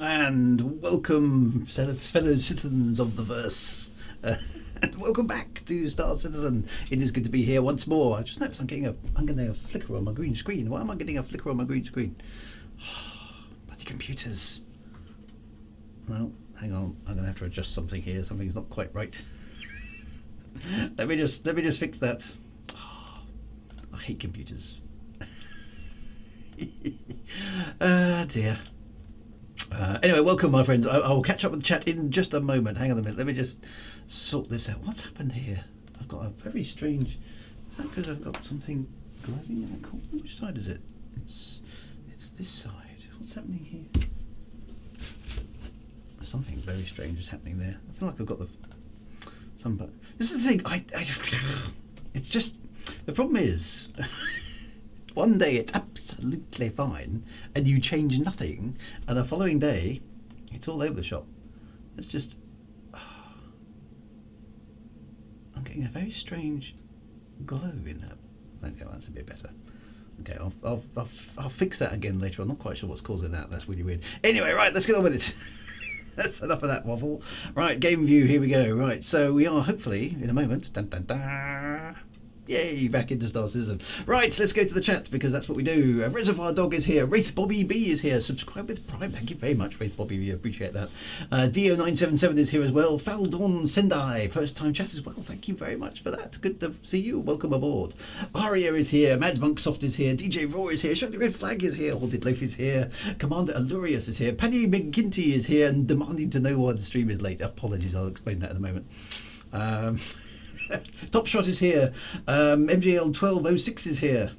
And welcome, fellow citizens of the verse. And welcome back to Star Citizen. It is good to be here once more. I just noticed I'm getting a flicker on my green screen. Why am I getting a flicker on my green screen? Bloody computers. Well, hang on. I'm going to have to adjust something here. Something's not quite right. Let me just fix that. I hate computers. Dear. Anyway, welcome, my friends. I will catch up with the chat in just a moment. Hang on a minute. Let me just sort this out. What's happened here? I've got a very strange... Is that because I've got something glowing in the corner? Which side is it? It's this side. What's happening here? Something very strange is happening there. I feel like I've got this is the thing. It's just... The problem is... One day it's absolutely fine and you change nothing, and the following day it's all over the shop. It's just... I'm getting a very strange glow in that. Okay, well, that's a bit better. Okay, I'll fix that again later. I'm not quite sure what's causing that. That's really weird. Anyway, right, let's get on with it. That's enough of that waffle. Right, game view, here we go. Right, so we are hopefully, in a moment, dun, dun, dun, yay, back into Star Citizen. Right, let's go to the chat, because that's what we do. Reservoir Dog is here. Wraith Bobby B is here. Subscribe with Prime. Thank you very much, Wraith Bobby B. Appreciate that. Dio977 is here as well. Faldon Sendai, first time chat as well. Thank you very much for that. Good to see you. Welcome aboard. Aria is here. Mad Monk Soft is here. DJ Raw is here. Shiny Red Flag is here. Haunted Loaf is here. Commander Allurius is here. Paddy McGinty is here and demanding to know why the stream is late. Apologies, I'll explain that in a moment. TopSchrott is here. MGL1206 is here.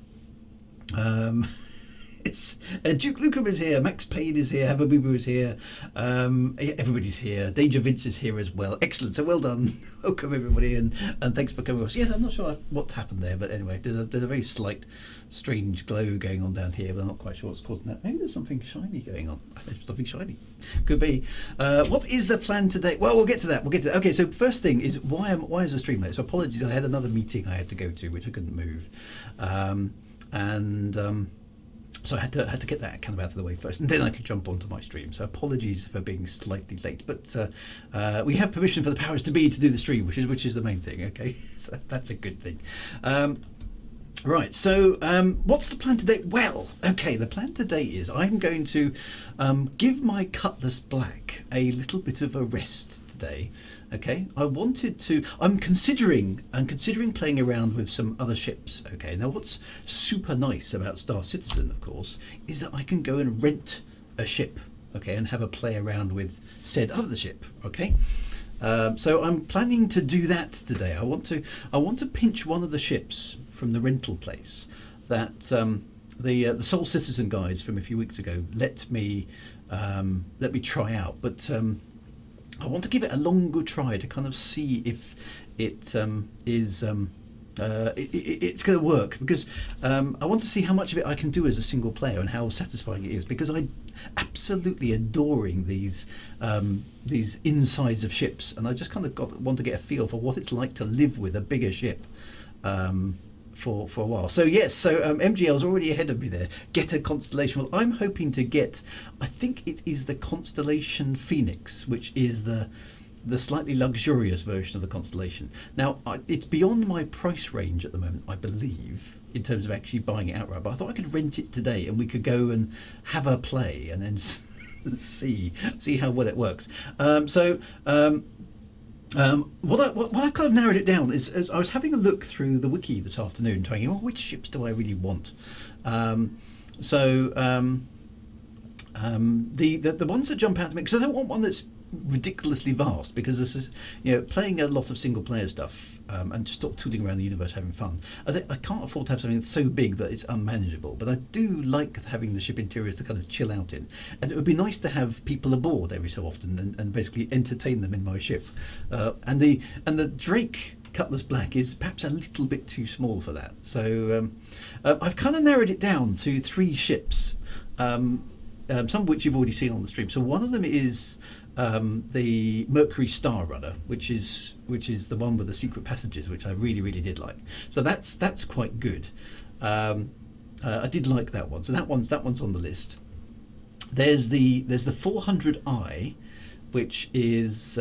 It's Duke Lucum is here. Max Payne is here. Havabubu is here. Everybody's here. Danger Vince is here as well. Excellent. So well done. Welcome everybody, and thanks for coming. Yes, I'm not sure what happened there, but anyway, there's a very slight, strange glow going on down here, but I'm not quite sure what's causing that. Maybe there's something shiny going on. Something shiny. Could be. What is the plan today? Well, we'll get to that. Okay, so first thing is why is the stream late? So apologies, I had another meeting I had to go to, which I couldn't move, so I had to get that kind of out of the way first, and then I could jump onto my stream. So apologies for being slightly late, but we have permission for the powers to be to do the stream, which is the main thing. Okay, so that's a good thing. Right, so what's the plan today? Well, okay, the plan today is I'm going to give my Cutlass Black a little bit of a rest today. Okay, I'm considering playing around with some other ships. Okay, now what's super nice about Star Citizen, of course, is that I can go and rent a ship, okay, and have a play around with said other ship. Okay, so I'm planning to do that today. I want to pinch one of the ships from the rental place that the Soul Citizen guys from a few weeks ago let me try out, but I want to give it a long good try to kind of see if it is it's going to work, because I want to see how much of it I can do as a single player and how satisfying it is, because I absolutely adoring these insides of ships, and I just kind of want to get a feel for what it's like to live with a bigger ship for a while. So yes, MGL's already ahead of me there. Get a Constellation. Well, I'm hoping to get, I think it is the Constellation Phoenix, which is the slightly luxurious version of the Constellation. Now, it's beyond my price range at the moment, I believe, in terms of actually buying it outright, but I thought I could rent it today and we could go and have a play and then see how well it works. What I kind of narrowed it down is I was having a look through the wiki this afternoon, trying, which ships do I really want? The ones that jump out to me, because I don't want one that's ridiculously vast, because this is, playing a lot of single player stuff and just sort of tooling around the universe having fun. I can't afford to have something that's so big that it's unmanageable, but I do like having the ship interiors to kind of chill out in, and it would be nice to have people aboard every so often and basically entertain them in my ship. And the Drake Cutlass Black is perhaps a little bit too small for that. So I've kind of narrowed it down to 3 ships, some of which you've already seen on the stream. So one of them is the Mercury Star Runner, which is the one with the secret passages, which I really, really did like. So that's quite good. I did like that one. So that one's on the list. there's the 400i, which is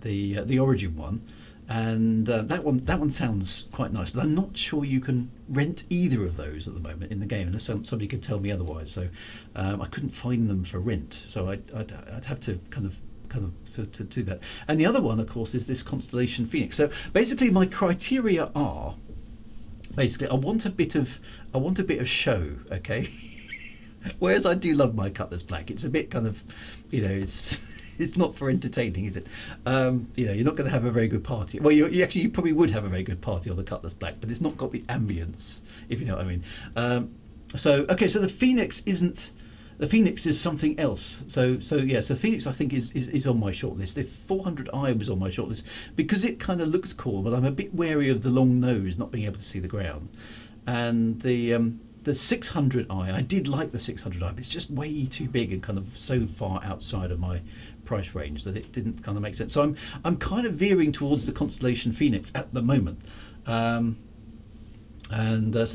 the Origin one, and that one sounds quite nice. But I'm not sure you can rent either of those at the moment in the game, unless somebody could tell me otherwise. So I couldn't find them for rent, so I'd have to kind of to do that. And the other one, of course, is this Constellation Phoenix. So basically, my criteria are basically I want a bit of show, okay. Whereas I do love my Cutlass Black, it's a bit kind of, it's not for entertaining, is it? You're not going to have a very good party. Well, you probably would have a very good party on the Cutlass Black, but it's not got the ambience, if you know what I mean. So the Phoenix isn't. The Phoenix is something else. So Phoenix I think is on my shortlist. The 400i was on my shortlist because it kind of looked cool, but I'm a bit wary of the long nose, not being able to see the ground. And the 600i, I did like the 600i, but it's just way too big and kind of so far outside of my price range that it didn't kind of make sense. So I'm kind of veering towards the Constellation Phoenix at the moment. So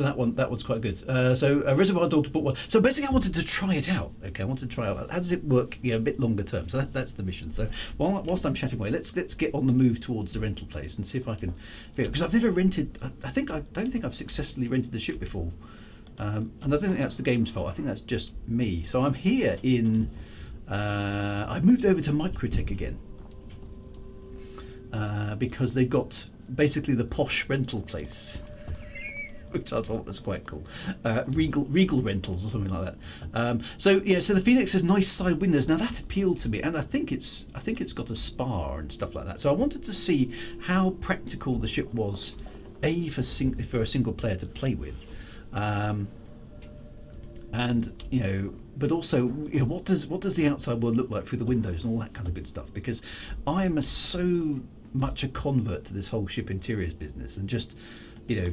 that one's quite good. So Reservoir Dogs bought one. So basically, I wanted to try it out. Okay, I wanted to try out how does it work, a bit longer term. So that's the mission. So whilst I'm chatting away, let's get on the move towards the rental place and see if I can, because I've never rented. I don't think I've successfully rented the ship before, and I don't think that's the game's fault. I think that's just me. So I'm here in. I moved over to Microtech again because they've got basically the posh rental place. Which I thought was quite cool. Regal Rentals or something like that. So the Phoenix has nice side windows. Now that appealed to me, and I think it's got a spa and stuff like that. So I wanted to see how practical the ship was, for a single player to play with, but also what does the outside world look like through the windows and all that kind of good stuff. Because I am so much a convert to this whole ship interiors business and just.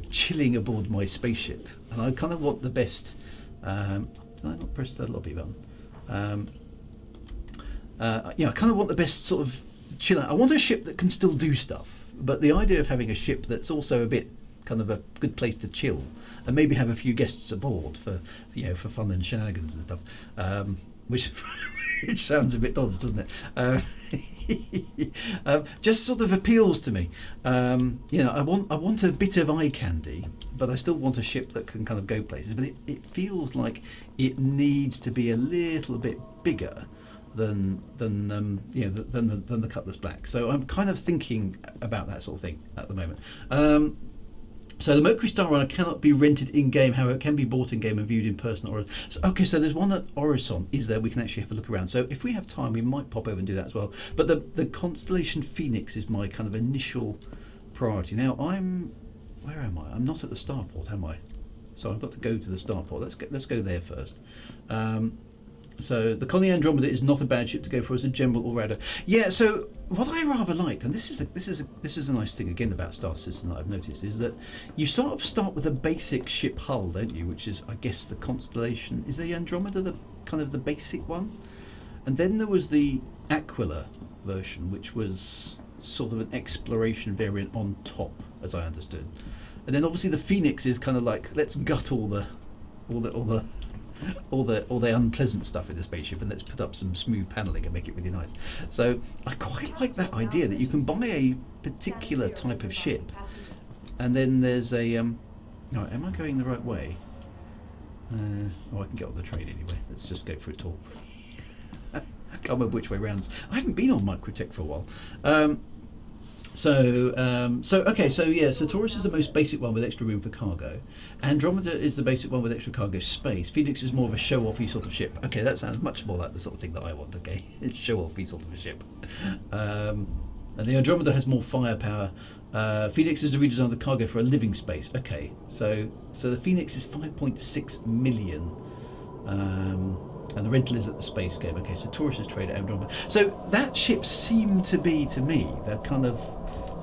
Chilling aboard my spaceship, and I kind of want the best. Did I not press the lobby button? I kind of want the best sort of chill out. I want a ship that can still do stuff, but the idea of having a ship that's also a bit kind of a good place to chill and maybe have a few guests aboard for fun and shenanigans and stuff, which sounds a bit odd, doesn't it? Just sort of appeals to me. I want a bit of eye candy, but I still want a ship that can kind of go places. But it feels like it needs to be a little bit bigger than the Cutlass Black. So I'm kind of thinking about that sort of thing at the moment. So the Mercury Star Runner cannot be rented in-game, however it can be bought in-game and viewed in person. So there's one at Orison, is there? We can actually have a look around. So if we have time, we might pop over and do that as well. But the Constellation Phoenix is my kind of initial priority. Now where am I? I'm not at the starport, am I? So I've got to go to the starport. Let's go there first. So the Connie Andromeda is not a bad ship to go for as a general all-rounder. Yeah. So what I rather liked, and this is a nice thing again about Star Citizen that I've noticed, is that you sort of start with a basic ship hull, don't you? Which is, I guess, the Constellation. Is the Andromeda the kind of the basic one? And then there was the Aquila version, which was sort of an exploration variant on top, as I understood. And then obviously the Phoenix is kind of like, let's gut all the unpleasant stuff in the spaceship and let's put up some smooth paneling and make it really nice. So I quite like that idea that you can buy a particular type of ship, and then there's a am I going the right way? I can get on the train anyway. Let's just go for a tour. I can't remember which way round. I haven't been on Microtech for a while. So Taurus is the most basic one with extra room for cargo. Andromeda is the basic one with extra cargo space. Phoenix is more of a show-offy sort of ship. Okay, that sounds much more like the sort of thing that I want. Okay, show-offy sort of a ship. And the Andromeda has more firepower. Phoenix is a redesign of the cargo for a living space. Okay, so the Phoenix is 5.6 million. And the rental is at the space game. Okay, so Taurus is traded Andromeda. So that ship seemed to be, to me, that kind of,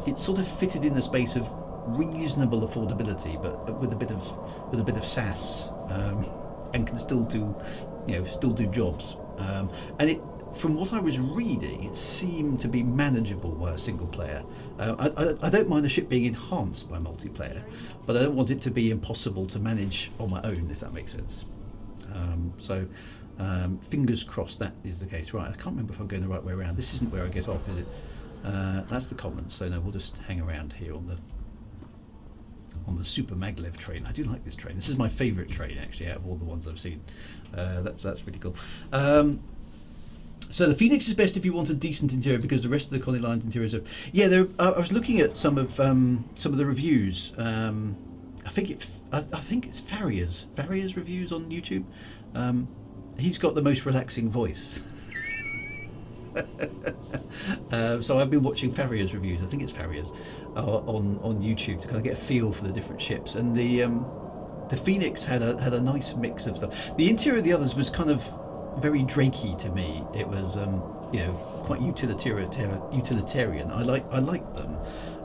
it sort of fitted in the space of reasonable affordability, but with a bit of sass, and can still do jobs. And it, from what I was reading, it seemed to be manageable by a single player. I don't mind the ship being enhanced by multiplayer, but I don't want it to be impossible to manage on my own, if that makes sense. Fingers crossed that is the case. Right, I can't remember if I'm going the right way around. This isn't where I get off, is it? That's the commons, so no, we'll just hang around here on the Super Maglev train. I do like this train. This is my favourite train, actually, out of all the ones I've seen. That's really cool. So the Phoenix is best if you want a decent interior, because the rest of the Connie line's interiors are... Yeah, I was looking at some of the reviews. I think it's Farrier's reviews on YouTube. He's got the most relaxing voice. So I've been watching Farrier's reviews. I think it's Farrier's on YouTube to kind of get a feel for the different ships. And the Phoenix had a nice mix of stuff. The interior of the others was kind of very Drakey to me. It was quite utilitarian. I like them,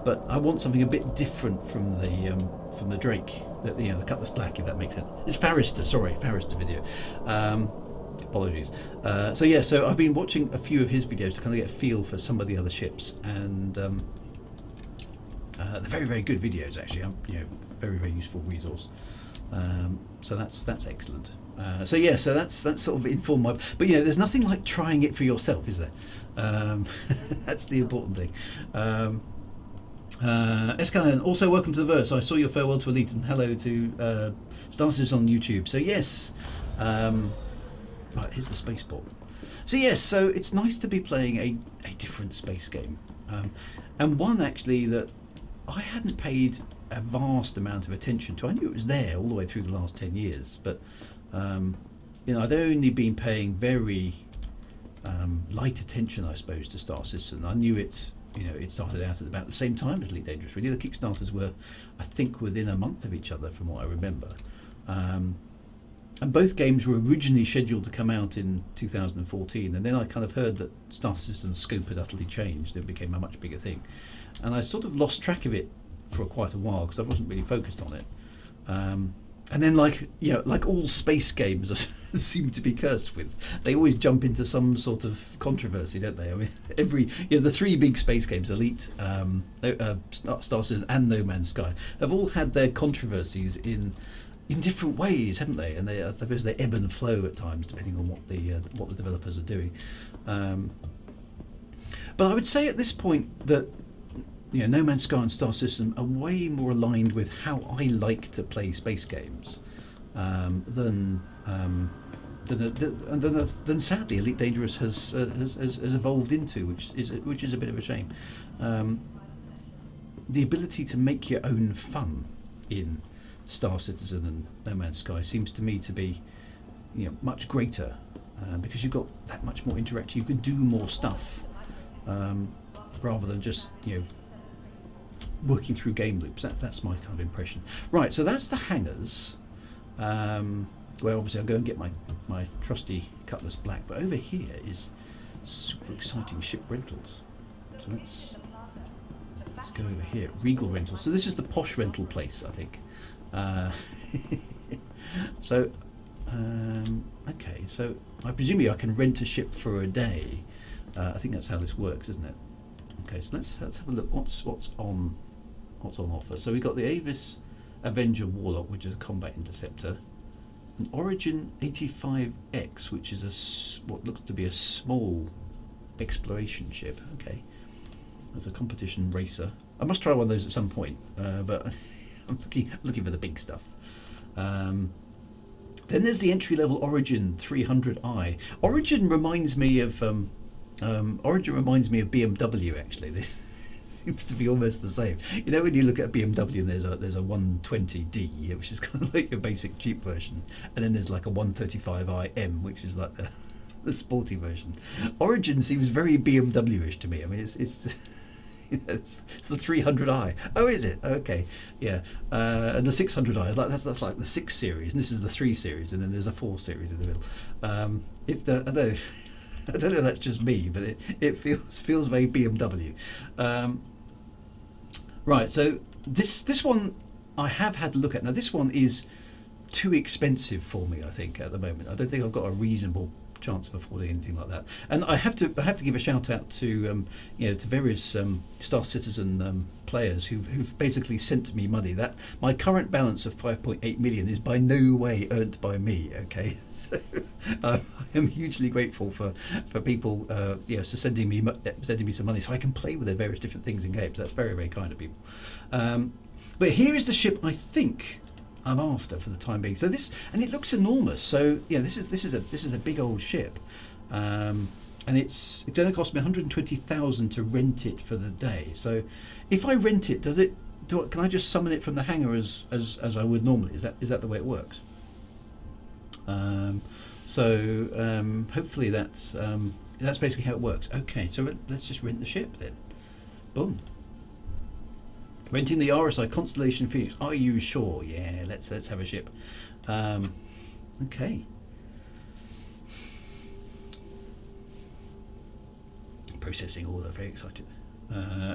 but I want something a bit different from the Drake, the Cutlass Black, if that makes sense. It's Farrister video. Apologies. So I've been watching a few of his videos to kind of get a feel for some of the other ships, and they're very, very good videos actually. Very, very useful resource. So that's excellent. So that's sort of informed my. But there's nothing like trying it for yourself, is there? That's the important thing. Escalon, also welcome to the verse. I saw your farewell to Elite, and hello to Starsis on YouTube. So yes. Right, here's the spaceport. So yes, so it's nice to be playing a different space game, and one actually that I hadn't paid a vast amount of attention to. I knew it was there all the way through the last 10 years, but I'd only been paying very light attention, I suppose, to Star Citizen. I knew it. It started out at about the same time as Elite Dangerous. Really, the Kickstarters were, I think, within a month of each other, from what I remember. And both games were originally scheduled to come out in 2014, and then I kind of heard that Star Citizen's scope had utterly changed. It became a much bigger thing, and I sort of lost track of it for quite a while because I wasn't really focused on it. And then, like all space games seem to be cursed with, they always jump into some sort of controversy, don't they? I mean, the three big space games, Elite, Star Citizen, and No Man's Sky, have all had their controversies in different ways, haven't they? And I suppose they ebb and flow at times depending on what the developers are doing. But I would say at this point that No Man's Sky and Star System are way more aligned with how I like to play space games than sadly Elite Dangerous has evolved into, which is a bit of a shame. The ability to make your own fun in Star Citizen and No Man's Sky seems to me to be much greater because you've got that much more interaction. You can do more stuff rather than just working through game loops. That's my kind of impression. Right, so that's the hangars where obviously I'll go and get my trusty Cutlass Black, but over here is super exciting ship rentals. So let's go over here. Regal Rentals. So this is the posh rental place, I think. Okay, so I presume I can rent a ship for a day. I think that's how this works, isn't it? Okay, so let's have a look. What's on offer? So we've got the Avis Avenger Warlock, which is a combat interceptor, an Origin 85X, which is what looks to be a small exploration ship. Okay, there's a competition racer. I must try one of those at some point, but I'm looking for the big stuff. Then there's the entry-level Origin 300i. Origin reminds me of BMW. Actually, this seems to be almost the same. When you look at a BMW, and there's a 120D, which is kind of like your basic cheap version, and then there's like a 135iM, which is like the sporty version. Origin seems very BMW-ish to me. I mean, it's the 300i. Oh, is it? Okay, yeah. And the 600i is that's like the 6 series, and this is the 3 series, and then there's a 4 series in the middle. I don't know if that's just me, but it feels very BMW. Right. So this one I have had a look at. Now this one is too expensive for me, I think, at the moment. I don't think I've got a reasonable chance of affording anything like that. And I have to give a shout out to to various Star Citizen players who've basically sent me money. That my current balance of 5.8 million is by no way earned by me. Okay, so I am hugely grateful for people sending me some money so I can play with their various different things in games. That's very, very kind of people. But here is the ship I think I'm after for the time being. So this, and it looks enormous. So this is a big old ship, and it's going to cost me 120,000 to rent it for the day. So if I rent it, can I just summon it from the hangar as I would normally? Is that the way it works? Hopefully that's basically how it works. Okay, so let's just rent the ship then. Boom. Renting the RSI Constellation Phoenix. Are you sure? Yeah, let's have a ship. Okay. Processing order. Very excited.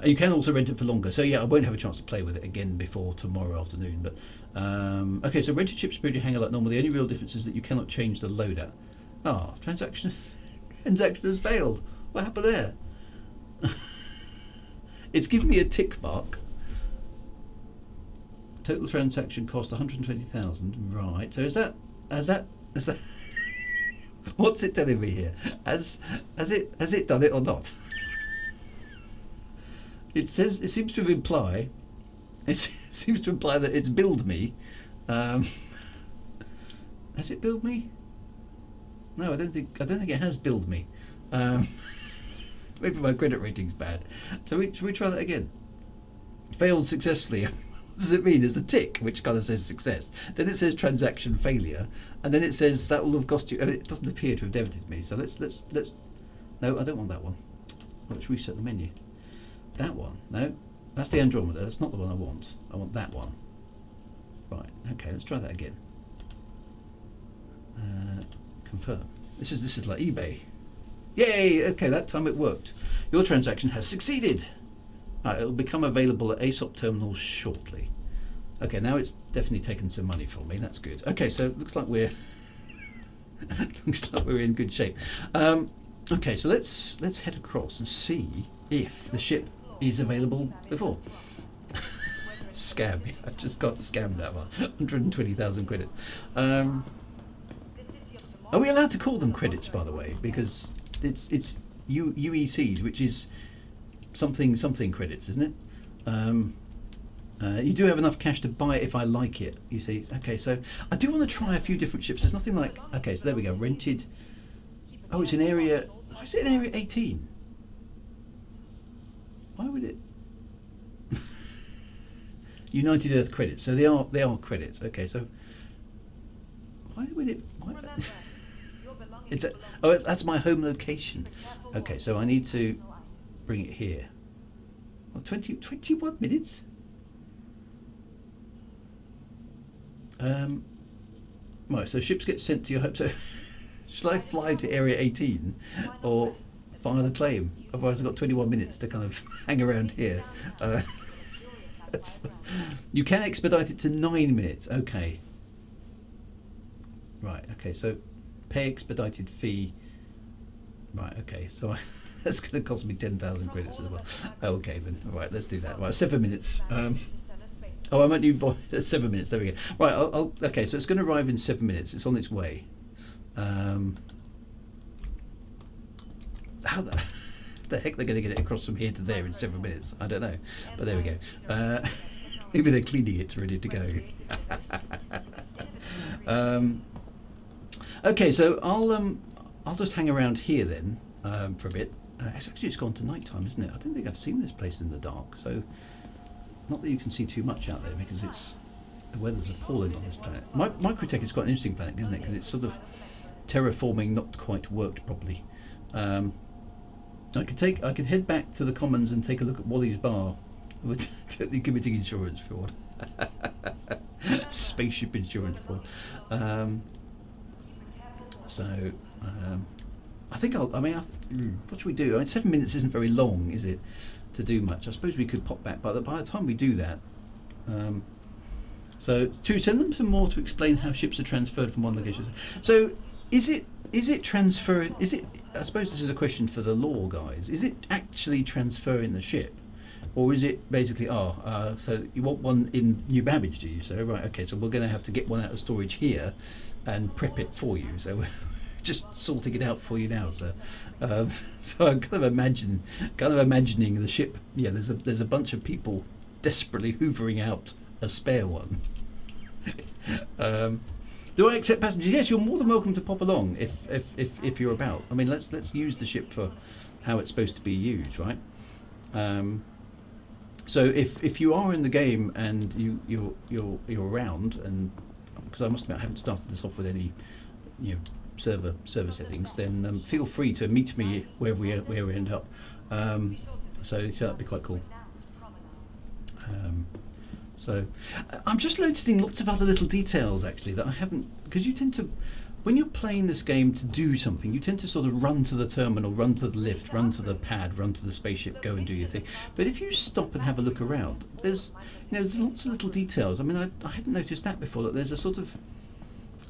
You can also rent it for longer. So yeah, I won't have a chance to play with it again before tomorrow afternoon. But okay, so rented ships appear to hang like normal. The only real difference is that you cannot change the loadout. Ah, transaction has failed. What happened there? It's giving me a tick mark. Total transaction cost 120,000. Right. So is that what's it telling me here? Has it done it or not? It seems to imply that it's billed me. Has it billed me? No, I don't think it has billed me. Maybe my credit rating's bad. So should we try that again? Failed successfully. What does it mean? There's the tick, which kind of says success. Then it says transaction failure, and then it says that will have cost you. I mean, it doesn't appear to have debited me. So let's. No, I don't want that one. Let's reset the menu. That one. No, that's the Andromeda. That's not the one I want. I want that one. Right. Okay. Let's try that again. Confirm. This is like eBay. Yay! Okay, that time it worked. Your transaction has succeeded. Right, it'll become available at ASOP terminals shortly. Okay, now it's definitely taken some money from me. That's good. Okay, so it looks like we're in good shape. Okay, so let's head across and see if the ship is available before. Scam! I just got scammed that one. 120,000 credit. Are we allowed to call them credits, by the way? Because it's UECs, which is something credits, isn't it? You do have enough cash to buy it if I like it, you see. Okay, so I do want to try a few different ships. There's nothing like... Okay, so there we go. Rented. Oh, it's in area... Why is it in area 18? Why would it... United Earth credits. So they are credits. Okay, so... Why would it... Why? That's my home location. Okay, so I need to bring it here. Well, 21 minutes? Right, so ships get sent to your home. So shall I fly to area 18 or file a claim? Otherwise I've got 21 minutes to kind of hang around here. You can expedite it to 9 minutes. Okay. Right, okay, so pay expedited fee. Right, okay, so that's going to cost me 10,000 credits as well. Okay, then, all right, let's do that. Right, 7 minutes. Oh, I'm at new boy. 7 minutes. There we go. Right, okay, so it's going to arrive in 7 minutes. It's on its way. How the heck they're going to get it across from here to there in 7 minutes? I don't know, but there we go. Maybe they're cleaning it ready to go. Okay, so I'll just hang around here then for a bit. It's gone to night time, isn't it? I don't think I've seen this place in the dark, so not that you can see too much out there because the weather's appalling on this planet. Microtech is quite an interesting planet, isn't it? Because it's sort of terraforming not quite worked properly. I could head back to the Commons and take a look at Wally's bar. We're totally committing insurance fraud. Spaceship insurance fraud. I think what should we do? I mean, 7 minutes isn't very long, is it, to do much? I suppose we could pop back, but by the time we do that, so to send them some more to explain how ships are transferred from one location. So Is it transferring? Is it? I suppose this is a question for the lore guys. Is it actually transferring the ship, or is it basically so you want one in New Babbage, do you? So right, okay, so we're going to have to get one out of storage here, and prep it for you. So we're just sorting it out for you now, sir. So I'm kind of imagining the ship. Yeah, there's a bunch of people desperately hoovering out a spare one. Do I accept passengers? Yes, you're more than welcome to pop along if you're about. I mean, let's use the ship for how it's supposed to be used, right? So if you are in the game and you're around, and because I must admit I haven't started this off with any server settings, then feel free to meet me where we end up. So that'd be quite cool. So I'm just noticing lots of other little details actually that I haven't, because you tend to, when you're playing this game to do something, you tend to sort of run to the terminal, run to the lift, run to the pad, run to the spaceship, go and do your thing. But if you stop and have a look around, there's lots of little details. I mean, I hadn't noticed that before, that there's a sort of,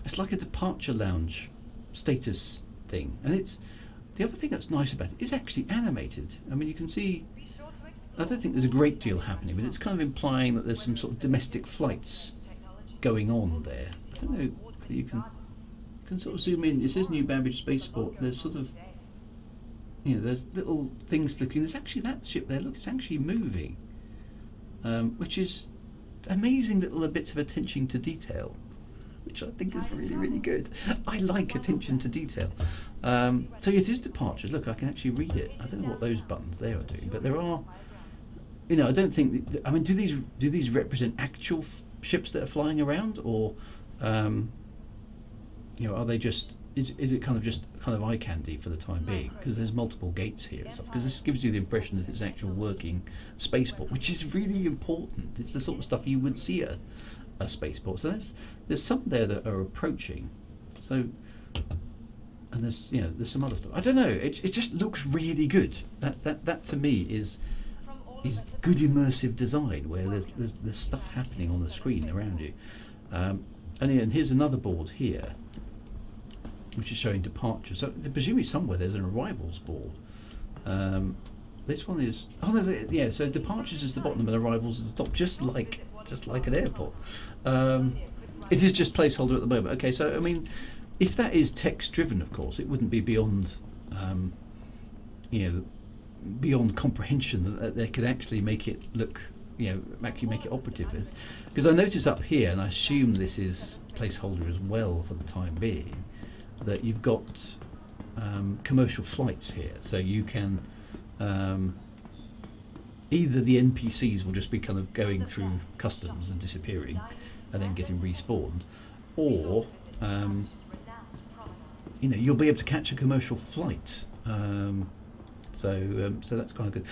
it's like a departure lounge status thing. And it's, the other thing that's nice about it is actually animated. I mean, you can see, I don't think there's a great deal happening, but it's kind of implying that there's some sort of domestic flights going on there. I don't know whether you can sort of zoom in. It says New Babbage Spaceport. There's sort of, there's little things looking. There's actually that ship there. Look, it's actually moving, which is amazing little bits of attention to detail, which I think is really, really good. I like attention to detail. So it is departures. Look, I can actually read it. I don't know what those buttons there are doing, but there are. I don't think. I mean, do these represent actual ships that are flying around, or are they just? Is it kind of eye candy for the time being? Because there's multiple gates here and stuff. Because this gives you the impression that it's an actual working spaceport, which is really important. It's the sort of stuff you would see at a spaceport. So there's some there that are approaching. So. And there's some other stuff. I don't know. It just looks really good. That to me is good immersive design where there's stuff happening on the screen around you. And here's another board here, which is showing departure. So presumably somewhere there's an arrivals board. This one is So departures is the bottom and arrivals is the top, just like an airport. It is just placeholder at the moment. Okay, so I mean. If that is text-driven, of course, it wouldn't be beyond, beyond comprehension that they could actually make it look, actually make it operative. Because I notice up here, and I assume this is placeholder as well for the time being, that you've got commercial flights here, so you can either the NPCs will just be kind of going through customs and disappearing, and then getting respawned, or you'll be able to catch a commercial flight. So that's kind of good.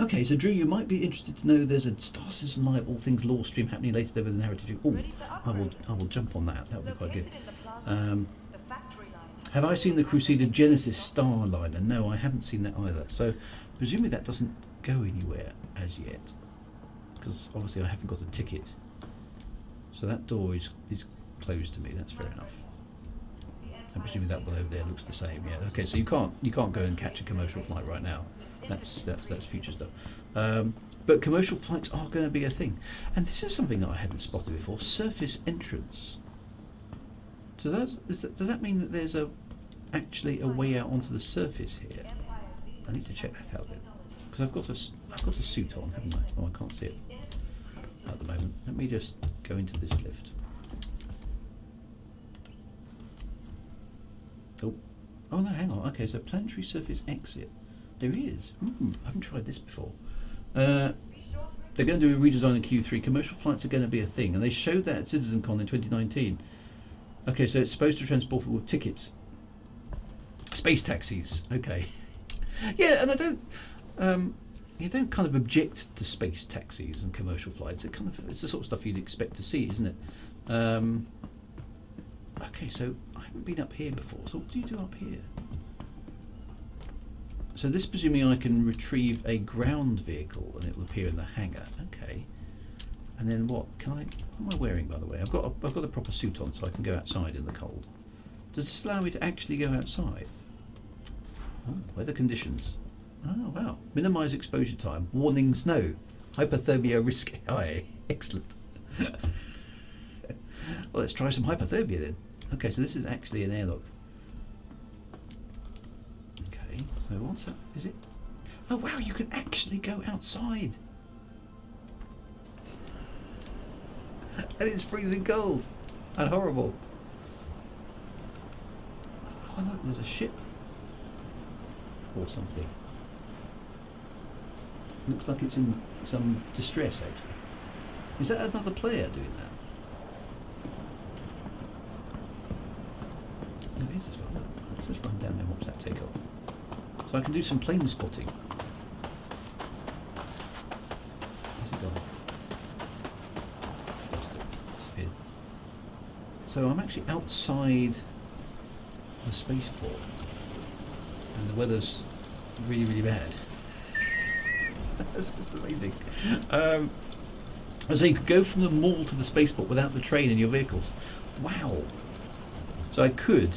Okay, so Drew, you might be interested to know there's a Star Citizen Live All Things Lore stream happening later over the narrative. Oh, I will jump on that. That would be quite good. Have I seen the Crusader Genesis Starliner? No, I haven't seen that either. So presumably that doesn't go anywhere as yet, because obviously I haven't got a ticket. So that door is closed to me. That's fair enough. I'm presuming that one over there looks the same. Yeah. Okay. So you can't go and catch a commercial flight right now. That's future stuff. But commercial flights are going to be a thing, and this is something that I hadn't spotted before. Surface entrance. Does that mean that there's actually a way out onto the surface here? I need to check that out then, because I've got a suit on, haven't I? Oh, I can't see it at the moment. Let me just go into this lift. Oh no, hang on. Okay, so planetary surface exit. There is. I haven't tried this before. They're going to do a redesign in Q3. Commercial flights are going to be a thing, and they showed that at CitizenCon in 2019. Okay, so it's supposed to transport people with tickets. Space taxis. Okay. Yeah, and you don't kind of object to space taxis and commercial flights. It's the sort of stuff you'd expect to see, isn't it? Okay, so I haven't been up here before. So what do you do up here? So this presuming I can retrieve a ground vehicle and it will appear in the hangar. Okay. And then what am I wearing, by the way? I've got a proper suit on, so I can go outside in the cold. Does this allow me to actually go outside? Oh, weather conditions. Oh, wow. Minimise exposure time. Warning snow. Hypothermia risk high. Excellent. Well, let's try some hypothermia then. Okay, so this is actually an airlock. Okay, so what's that? Is it? Oh, wow, you can actually go outside. And it's freezing cold and horrible. Oh, look, there's a ship or something. Looks like it's in some distress, actually. Is that another player doing that? No, it is as well. Look. Let's just run down there and watch that take off. So I can do some plane spotting. Where's it gone? Lost it. Disappeared. So I'm actually outside the spaceport, and the weather's really, really bad. That's just amazing. So you could go from the mall to the spaceport without the train in your vehicles. Wow. So I could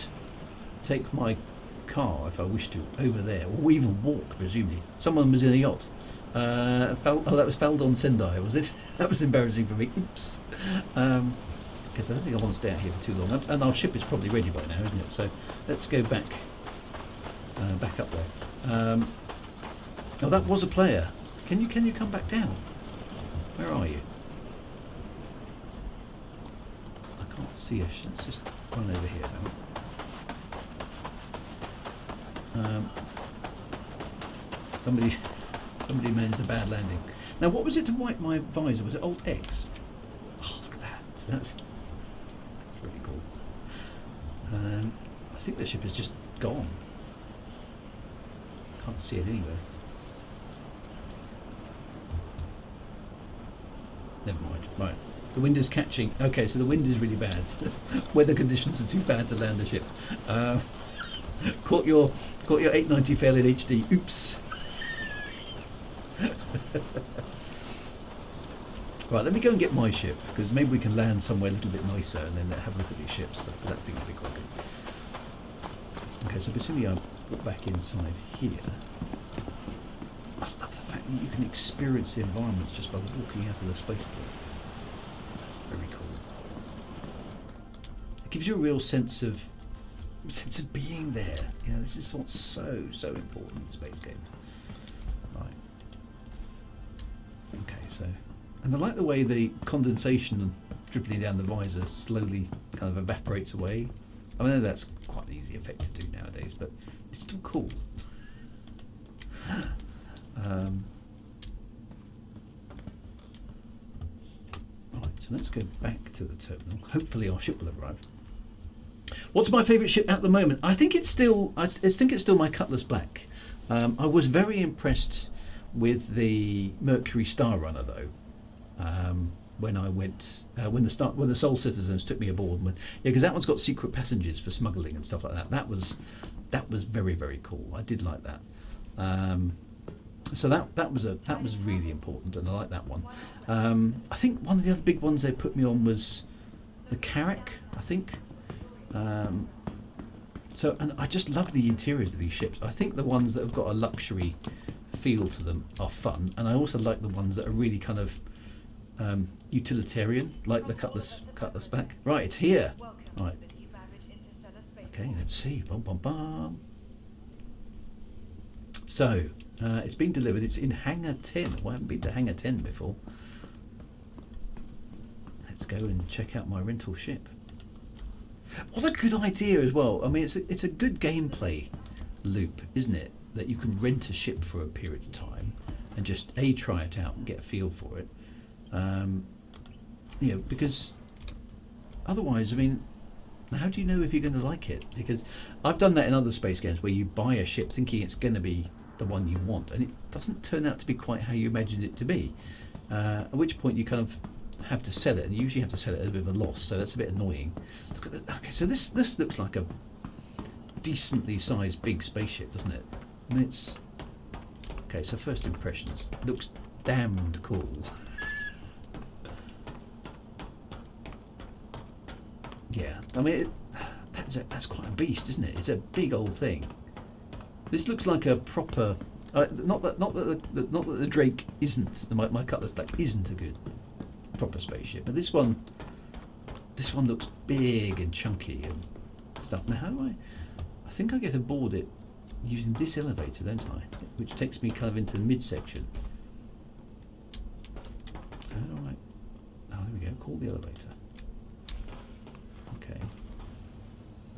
take my car, if I wish to, over there, or even walk, presumably. Someone was in a yacht. Oh, that was Feldon Sendai, was it? That was embarrassing for me. Oops. Because I don't think I want to stay out here for too long. And our ship is probably ready by now, isn't it? So let's go back up there. Oh, that was a player. Can you come back down? Where are you? I can't see us. Let's just run over here now. Somebody managed a bad landing. Now, what was it to wipe my visor? Was it Alt X? Oh, look at that. That's really cool. I think the ship is just gone. Can't see it anywhere. Never mind. Right. The wind is catching. Okay, so the wind is really bad. Weather conditions are too bad to land the ship. Caught your 890 fail in HD. Oops. Right, let me go and get my ship, because maybe we can land somewhere a little bit nicer and then have a look at these ships. That thing would be quite good. Okay, so presumably I walk back inside here. I love the fact that you can experience the environments just by walking out of the spaceport. That's very cool. It gives you a real sense of being there. You know, this is what's so important in space games. Right. Okay, so, and I like the way the condensation dripping down the visor slowly kind of evaporates away. I know that's quite an easy effect to do nowadays, but it's still cool. Right, so let's go back to the terminal. Hopefully our ship will arrive. What's my favourite ship at the moment? I think it's still my Cutlass Black. I was very impressed with the Mercury Star Runner though. When I went, when the Soul Citizens took me aboard, because that one's got secret passages for smuggling and stuff like that. That was very, very cool. I did like that. So that was really important, and I like that one. I think one of the other big ones they put me on was the Carrack, I think. So, and I just love the interiors of these ships. I think the ones that have got a luxury feel to them are fun, and I also like the ones that are really kind of utilitarian, like the Cutlass Back. Right, it's here. Right. Okay, let's see. Bum bum bum. So, it's been delivered. It's in Hangar 10. Well, I haven't been to Hangar 10 before. Let's go and check out my rental ship. What a good idea as well. I mean, it's a good gameplay loop, isn't it? That you can rent a ship for a period of time and just try it out and get a feel for it. You know, because otherwise, I mean, how do you know if you're going to like it? Because I've done that in other space games where you buy a ship thinking it's going to be the one you want, and it doesn't turn out to be quite how you imagined it to be. At which point you kind of have to sell it, and you usually have to sell it at a bit of a loss, so that's a bit annoying. Look at that. Okay, so this looks like a decently sized big spaceship, doesn't it? I mean, it's okay. So first impressions, looks damned cool. Yeah, I mean That's quite a beast, isn't it? It's a big old thing. This looks like a proper. Not that the Drake isn't. My Cutlass Black isn't a good proper spaceship, but this one looks big and chunky and stuff. Now, how do I think I get aboard it using this elevator, don't I? Which takes me kind of into the midsection. So how do I? Oh, there we go. Call the elevator. Okay.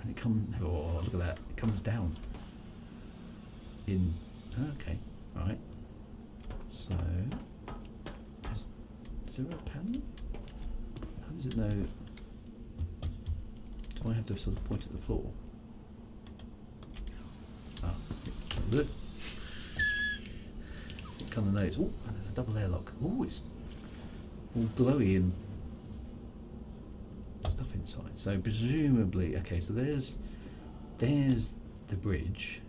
And it comes. Oh, look at that! It comes down. Okay, right. So, is there a panel? How does it know? Do I have to sort of point at the floor? Ah, look. It kind of knows. Oh, and there's a double airlock. Oh, it's all glowy and stuff inside. So presumably, okay. So there's the bridge.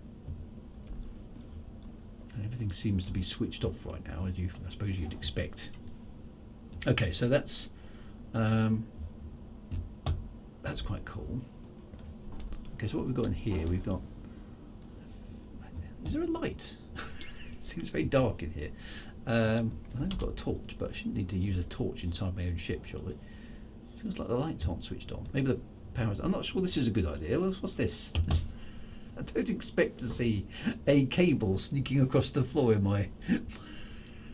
Everything seems to be switched off right now, as I suppose you'd expect. Okay, so that's quite cool. Okay, so what we've got in here, we've got. Is there a light? Seems very dark in here. I think I've got a torch, but I shouldn't need to use a torch inside my own ship, surely. Feels like the lights aren't switched on. Maybe the power's. I'm not sure this is a good idea. What's this? I don't expect to see a cable sneaking across the floor in my.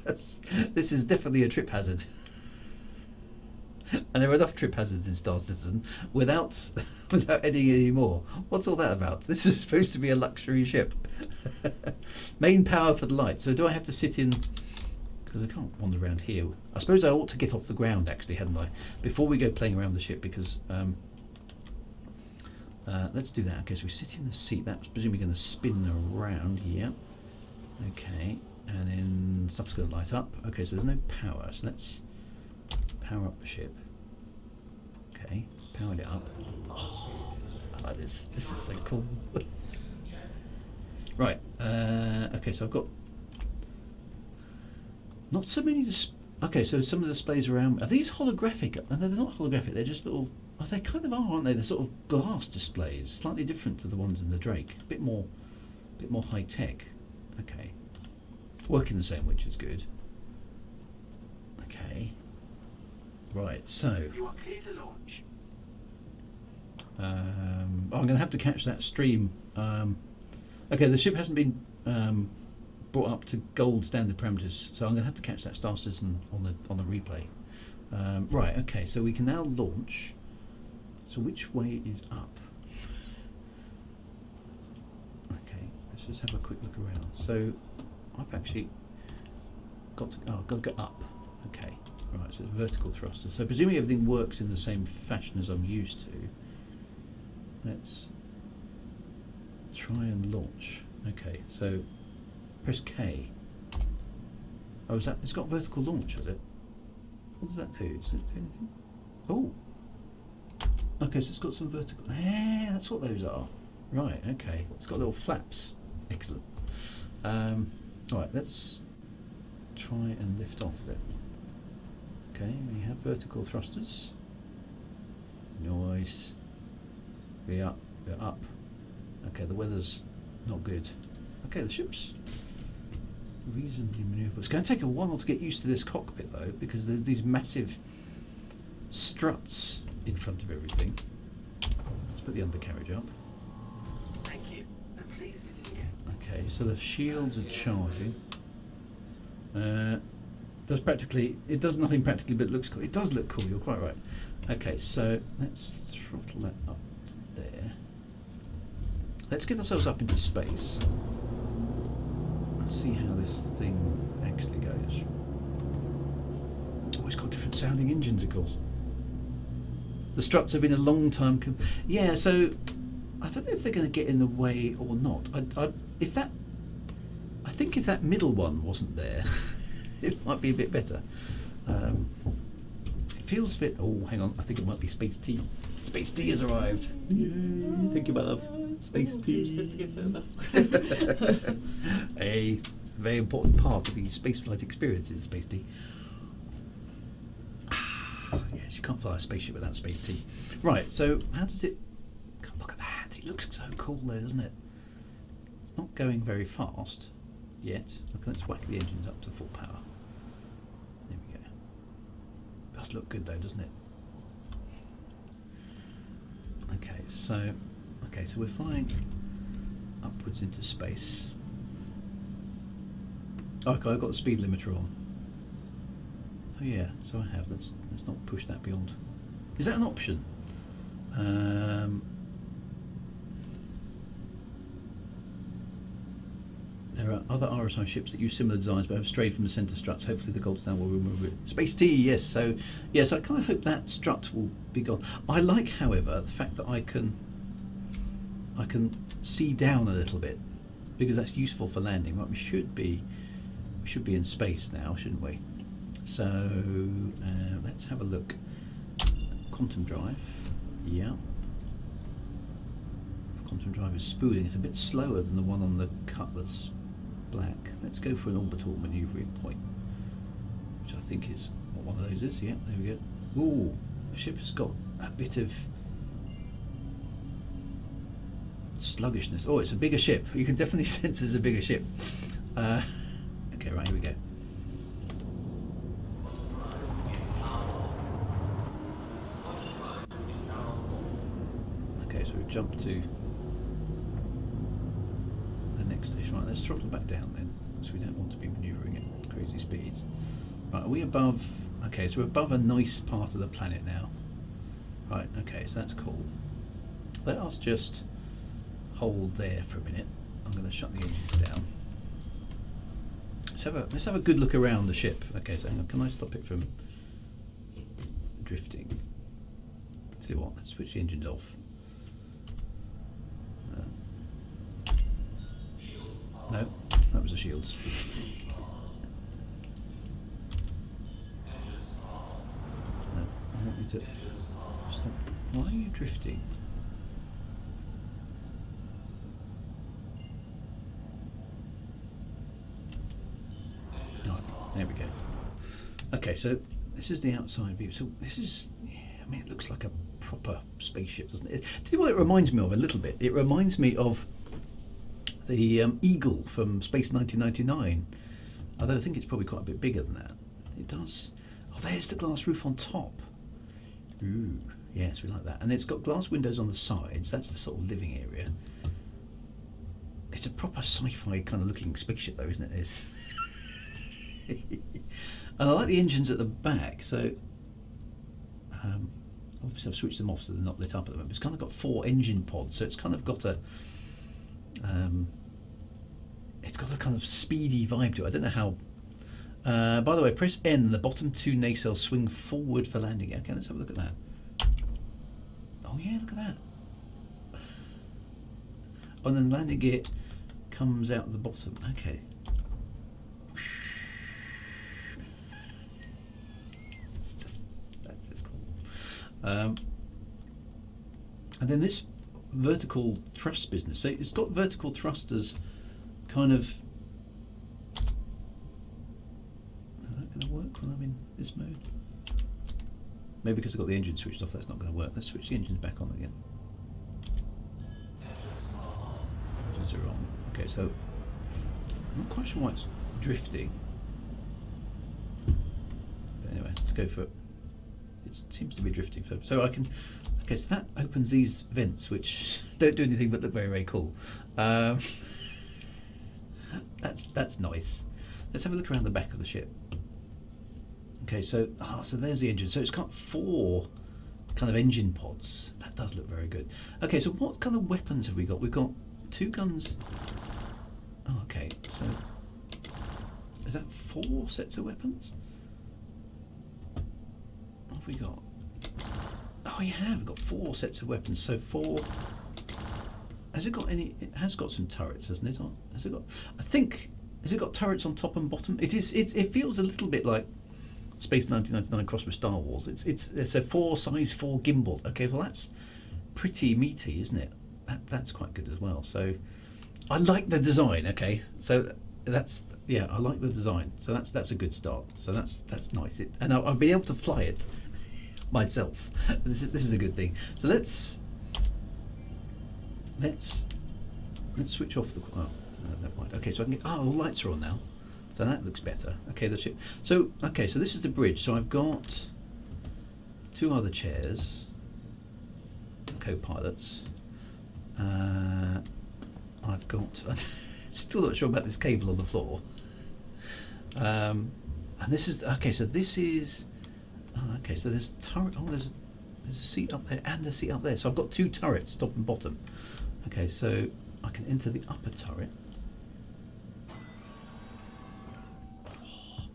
This is definitely a trip hazard. And there are enough trip hazards in Star Citizen without adding any more. What's all that about? This is supposed to be a luxury ship. Main power for the light. So do I have to sit in? Because I can't wander around here. I suppose I ought to get off the ground, actually, hadn't I? Before we go playing around the ship, because. Let's do that. Okay, so we sit in the seat. That's presumably going to spin around. Yeah. Okay, and then stuff's going to light up. Okay, so there's no power. So let's power up the ship. Okay, powered it up. Oh, I like this. This is so cool. Right. Okay, so I've got not so many. Okay, so some of the displays around. Are these holographic? No, they're not holographic. They're just little. Oh, they kind of are, aren't they? They're sort of glass displays, slightly different to the ones in the Drake. A bit more high tech. Okay, working the same, which is good. Okay, right. So, you are clear to launch. I'm going to have to catch that stream. Okay, the ship hasn't been brought up to gold standard parameters, so I'm going to have to catch that Star Citizen on the replay. Right. Okay, so we can now launch. So which way is up? Okay, let's just have a quick look around. So I've actually got to go up. Okay, right. So it's vertical thruster. So presumably everything works in the same fashion as I'm used to. Let's try and launch. Okay, so press K. Oh, is that? It's got vertical launch, has it? What does that do? Does it do anything? Oh. Okay, so it's got some vertical. Yeah, that's what those are. Right. Okay. It's got little flaps. Excellent. All right. Let's try and lift off then. Okay. We have vertical thrusters. Nice. We're up. Okay. The weather's not good. Okay. The ship's reasonably manoeuvrable. It's going to take a while to get used to this cockpit though, because there's these massive struts in front of everything. Let's put the undercarriage up. Thank you. And please visit again. Okay, so the shields are charging. It does nothing practically, but it looks cool. It does look cool, you're quite right. Okay, so let's throttle that up to there. Let's get ourselves up into space. Let's see how this thing actually goes. Oh, it's got different sounding engines, of course. The struts have been a long time. Yeah, so I don't know if they're going to get in the way or not. I think if that middle one wasn't there, it might be a bit better. It feels a bit. Oh, hang on. I think it might be Space T. Space T has arrived. Yay! Thank you, my love. Space T. To go further. A very important part of the spaceflight experience is Space T. Yes, you can't fly a spaceship without Space T. Right, so how does it God, look at that. It looks so cool there, doesn't it? It's not going very fast yet. Look, let's whack the engines up to full power. There we go. Does look good though, doesn't it? Okay, so we're flying upwards into space. Oh, okay, I've got the speed limiter on. Oh yeah, so I have. Let's not push that beyond. Is that an option? There are other RSI ships that use similar designs but have strayed from the centre struts. Hopefully the gold standard will remove it. Space T, yes. So yes, I kind of hope that strut will be gone. I like, however, the fact that I can see down a little bit, because that's useful for landing. Right, we should be in space now, shouldn't we? So let's have a look. Quantum drive, yeah. Quantum drive is spooling. It's a bit slower than the one on the Cutlass Black. Let's go for an orbital manoeuvring point, which I think is what one of those is. Yeah, there we go. Ooh, the ship has got a bit of sluggishness. Oh, it's a bigger ship. You can definitely sense it's a bigger ship. Okay, right, here we go. Okay, so we've jumped to the next station. Right, let's throttle back down then, so we don't want to be manoeuvring at crazy speeds. Right, are we above? Okay, so we're above a nice part of the planet now. Right, okay, so that's cool. Let us just hold there for a minute. I'm going to shut the engines down. Let's have a good look around the ship. Okay, so hang on, can I stop it from drifting? See what? Let's switch the engines off. No, that was the shields. No, I want you to stop. Why are you drifting? There we go. Okay, so this is the outside view. So this is, I mean, it looks like a proper spaceship, doesn't it? Tell you what it reminds me of a little bit. It reminds me of the Eagle from Space 1999. Although I think it's probably quite a bit bigger than that. It does. Oh, there's the glass roof on top. Ooh, yes, we like that. And it's got glass windows on the sides. That's the sort of living area. It's a proper sci-fi kind of looking spaceship, though, isn't it? It's and I like the engines at the back, so obviously I've switched them off so they're not lit up at the moment. It's kind of got 4 engine pods, so it's kind of got a kind of speedy vibe to it. I don't know how. By the way, press N, the bottom 2 nacelles swing forward for landing. Okay, let's have a look at that. Oh yeah, look at that. Oh, and then the landing gear comes out of the bottom. Okay. That's just cool. And then this vertical thrust business. So it's got vertical thrusters, kind of. Is that going to work when I'm in this mode? Maybe because I've got the engine switched off, that's not going to work. Let's switch the engines back on again. Engines are on. Okay, so I'm not quite sure why it's drifting. But anyway, let's go for it. It seems to be drifting. So I can. Okay, so that opens these vents, which don't do anything but look very, very cool. That's nice. Let's have a look around the back of the ship. Okay, so so there's the engine. So it's got 4 kind of engine pods. That does look very good. Okay, so what kind of weapons have we got? We've got 2 guns. Oh, okay. So is that 4 sets of weapons? What have we got? Oh, you have. We've got 4 sets of weapons. So 4. Has it got any? It has got some turrets, hasn't it? Has it got? I think. Has it got turrets on top and bottom? It is. It feels a little bit like Space 1999 crossed with Star Wars. It's a 4 size 4 gimbal. Okay, well that's pretty meaty, isn't it? That's quite good as well. So I like the design. Okay, so that's I like the design. So that's a good start. So that's nice. And I'll be able to fly it myself. This is a good thing. So let's let's switch off the. Oh, no, never mind. Okay, so I can get. Oh, all lights are on now, so that looks better. Okay, the ship. So okay, so this is the bridge. So I've got 2 other chairs, co-pilots. I've got. Still not sure about this cable on the floor. And this is okay. So this is. Oh, okay, so there's turret. Oh, there's a seat up there and a seat up there. So I've got 2 turrets, top and bottom. Okay, so I can enter the upper turret. Oh.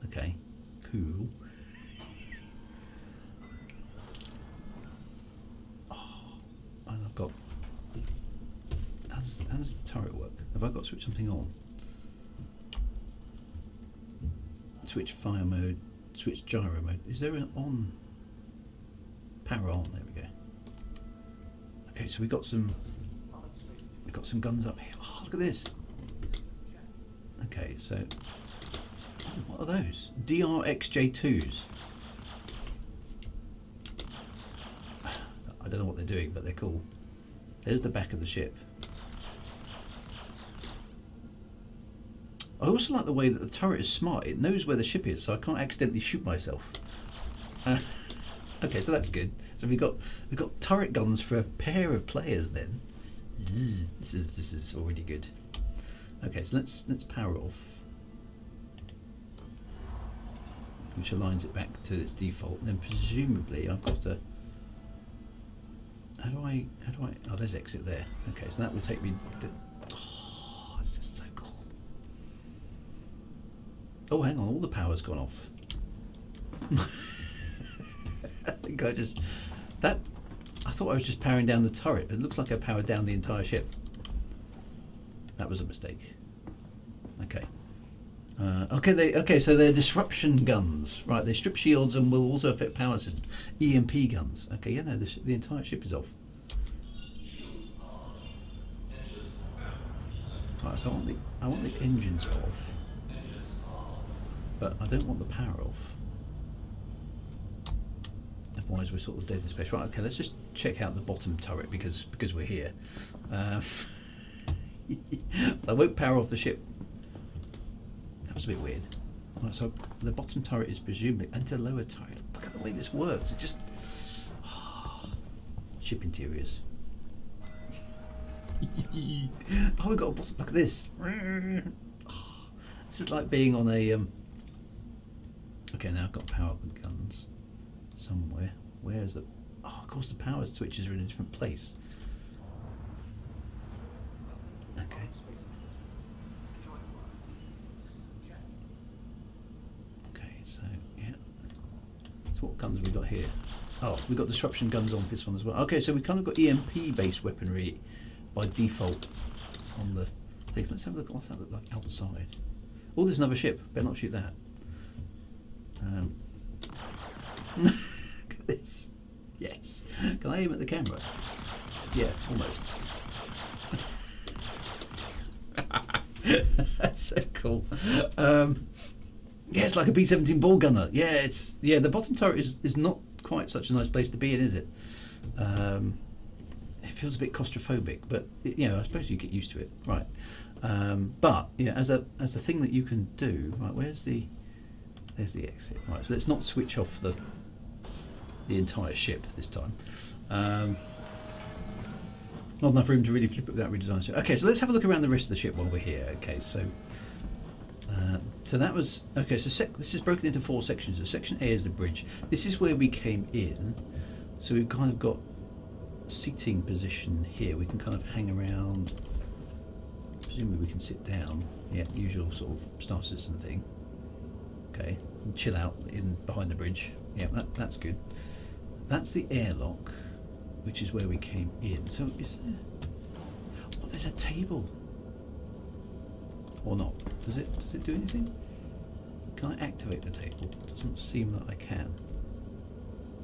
Okay, cool. Oh, and I've got. How does the turret work? Have I got to switch something on? Switch fire mode. Switch gyro mode. Is there an on? Power on. There we go. Okay, so we got some guns up here. Oh, look at this. Okay, so what are those? DRXJ2s. I don't know what they're doing, but they're cool. There's the back of the ship. I also like the way that the turret is smart. It knows where the ship is, so I can't accidentally shoot myself. Okay, so that's good. So we've got turret guns for a pair of players then. This is already good. Okay, so let's power off, which aligns it back to its default. And then presumably I've got a. How do I? Oh, there's exit there. Okay, so that will take me. Oh, it's just so cool. Oh, hang on, all the power's gone off. I think I just I thought I was just powering down the turret, but it looks like I powered down the entire ship. That was a mistake. Okay. Okay, so they're disruption guns, right? They strip shields and will also affect power systems. EMP guns. Okay, yeah, no, the entire ship is off. Right, so I want the engines off, but I don't want the power off. Otherwise, we're sort of dead in space. Right, okay, let's just check out the bottom turret because we're here. I won't power off the ship. That was a bit weird. Right, so the bottom turret is presumably into lower turret. Look at the way this works. It just ship interiors. Oh, we got a bottom. Look at this. Oh, this is like being on a. Okay, now I've got to power up the guns somewhere. Where's the? Oh, of course, the power switches are in a different place. Okay. Okay, so yeah. So what guns have we got here? Oh, we've got disruption guns on this one as well. Okay, so we kind of got EMP based weaponry by default on the thing. Let's have a look. What's that look like outside? Oh, there's another ship. Better not shoot that. Look at this. Yes. Can I aim at the camera? Yeah, almost. That's so cool. Yeah, it's like a B-17 ball gunner. Yeah, the bottom turret is not quite such a nice place to be in, is it? It feels a bit claustrophobic, but I suppose you get used to it, right? But as a thing that you can do, right? There's the exit, right? So let's not switch off the entire ship this time. Not enough room to really flip it without redesign. Okay, so let's have a look around the rest of the ship while we're here. Okay, so that was okay. So this is broken into 4 sections. So section A is the bridge. This is where we came in. So we've kind of got a seating position here. We can kind of hang around. Presumably we can sit down. Yeah, usual sort of star system thing. Okay, and chill out in behind the bridge. Yeah, that's good. That's the airlock, which is where we came in. So is there? Oh, there's a table. Or not? Does it do anything? Can I activate the table? Doesn't seem that I can.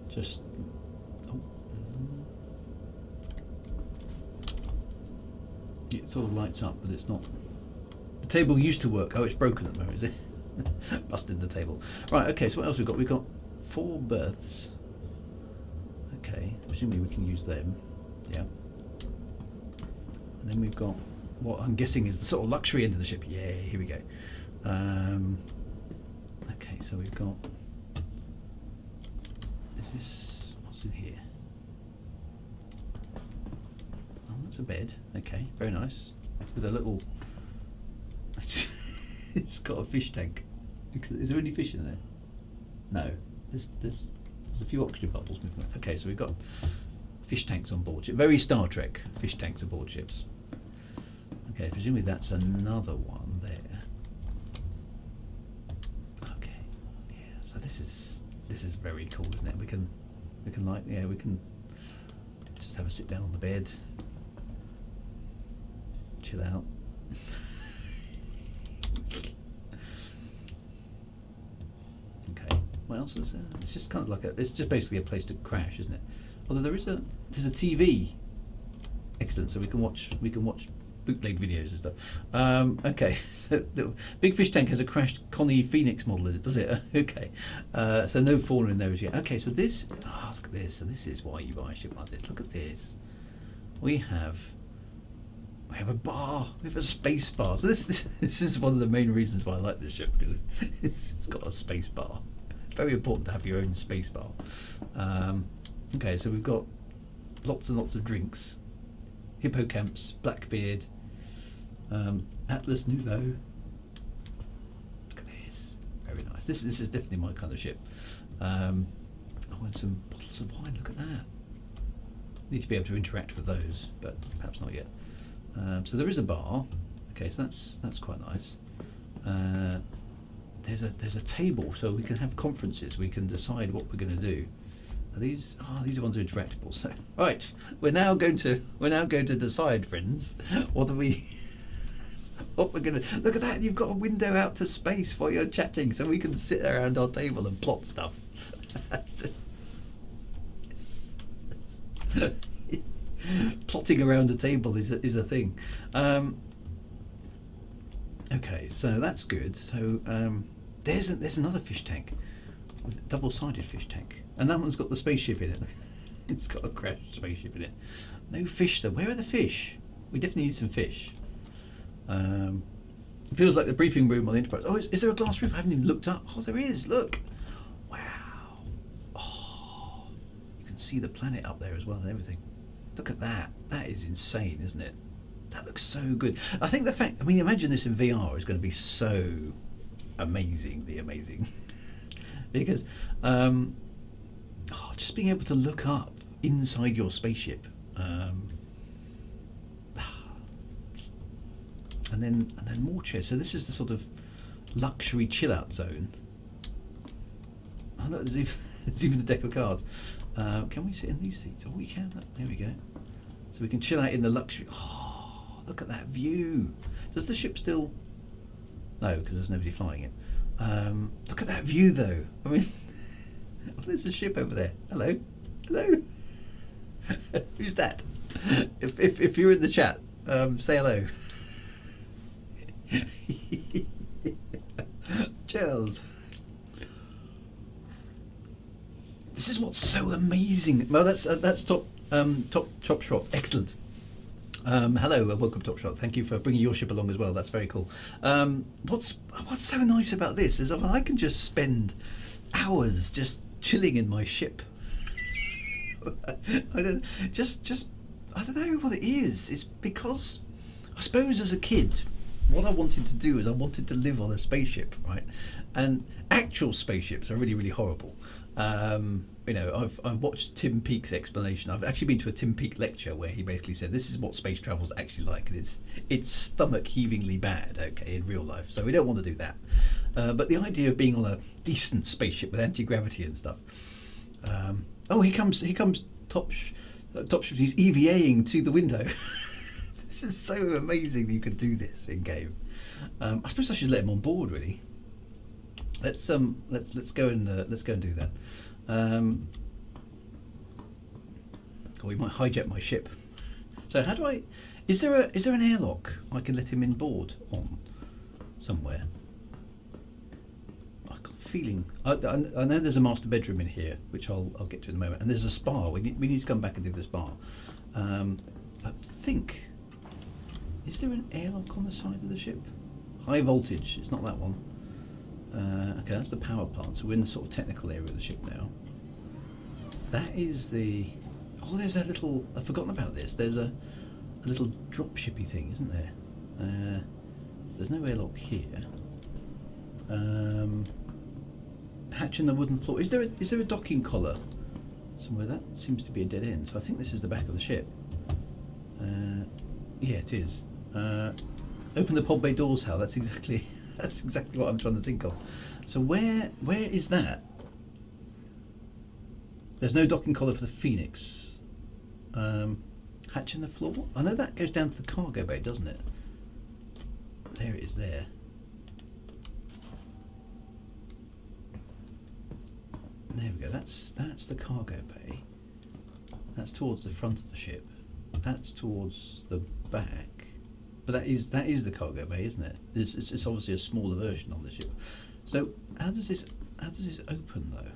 Just it sort of lights up, but it's not. The table used to work. Oh, it's broken at the moment, is it? Busted the table. Right. Okay. So what else we've got? We've got 4 berths. Okay. Presumably we can use them. Yeah. And then we've got what I'm guessing is the sort of luxury end of the ship. Yeah, here we go. Okay, so we've got. Is this what's in here? Oh, that's a bed. Okay, very nice. With a little. It's got a fish tank. Is there any fish in there? No. There's a few oxygen bubbles moving. Okay, so we've got fish tanks on board ship. Very Star Trek. Fish tanks aboard ships. Okay, presumably that's another one there. Okay, yeah. So this is very cool, isn't it? We can just have a sit down on the bed, chill out. Okay, what else is there? It's just kind of like it's just basically a place to crash, isn't it? Although there's a TV. Excellent. So we can watch bootleg videos and stuff. Okay, so the big fish tank has a crashed Connie Phoenix model in it, does it? Okay, so no fauna in those yet. Okay, so this, look at this. So this is why you buy a ship like this. Look at this. We have a bar. We have a space bar. So this is one of the main reasons why I like this ship, because it's got a space bar. It's very important to have your own space bar. Okay, so we've got lots and lots of drinks. Hippocamps, Blackbeard, Atlas Nouveau. Look at this, very nice. This is definitely my kind of ship. I want some bottles of wine. Look at that. Need to be able to interact with those, but perhaps not yet. So there is a bar. Okay, so that's quite nice. There's a table, so we can have conferences. We can decide what we're going to do. These are ones that are interactable. So right, we're now going to decide, friends, what we're going to look at that. You've got a window out to space while you're chatting, so we can sit around our table and plot stuff. That's just plotting around a table is a thing. Okay, so that's good. So there's another fish tank, double-sided fish tank. And that one's got the spaceship in it. It's got a crashed spaceship in it. No fish though. Where are the fish? We definitely need some fish. It feels like the briefing room on the Enterprise. Oh, is there a glass roof? I haven't even looked up. Oh, there is. Look. Wow. Oh, you can see the planet up there as well and everything. Look at that. That is insane, isn't it? That looks so good. I think imagine this in VR is going to be so amazingly amazing. Because just being able to look up inside your spaceship, and then more chairs. So this is the sort of luxury chill out zone. Oh look, there's even a deck of cards. Can we sit in these seats? Oh, we can. There we go. So we can chill out in the luxury. Oh, look at that view. Does the ship still? No, because there's nobody flying it. Look at that view, though. I mean. Oh, there's a ship over there. Hello. Who's that? If you're in the chat, say hello. Cheers. This is what's so amazing. Well, that's TopSchrott. Excellent. Hello, welcome TopSchrott. Thank you for bringing your ship along as well. That's very cool. What's so nice about this is I can just spend hours just chilling in my ship. I don't know what it is. It's because I suppose as a kid, what I wanted to do is I wanted to live on a spaceship, right? And actual spaceships are really, really horrible. I've watched Tim Peake's explanation. I've actually been to a Tim Peake lecture where he basically said this is what space travel's actually like, and it's stomach heavingly bad, okay, in real life. So we don't want to do that. But the idea of being on a decent spaceship with anti-gravity and stuff. Oh, here comes TopShip. He's EVAing to the window. This is so amazing that you can do this in game. I suppose I should let him on board, really. Let's go and do that. Or we might hijack my ship. So how do I? Is there an airlock I can let him in board on somewhere? I got a feeling. I know there's a master bedroom in here, which I'll get to in a moment, and there's a spa. We need to come back and do the spa. I think Is there an airlock on the side of the ship? High voltage. It's not that one. Okay, that's the power plant. So we're in the sort of technical area of the ship now. That is the... Oh, there's a little... I've forgotten about this. There's a little drop shippy thing, isn't there? There's no airlock here. Hatch in the wooden floor. Is there a docking collar somewhere? That seems to be a dead end. So I think this is the back of the ship. Yeah, it is. Open the pod bay doors, Hal. That's exactly what I'm trying to think of. So where is that? There's no docking collar for the Phoenix. Hatch in the floor. I know that goes down to the cargo bay, doesn't it? There it is. There. There we go. That's the cargo bay. That's towards the front of the ship. That's towards the back. But that is the cargo bay, isn't it? It's obviously a smaller version on the ship. So how does this open though?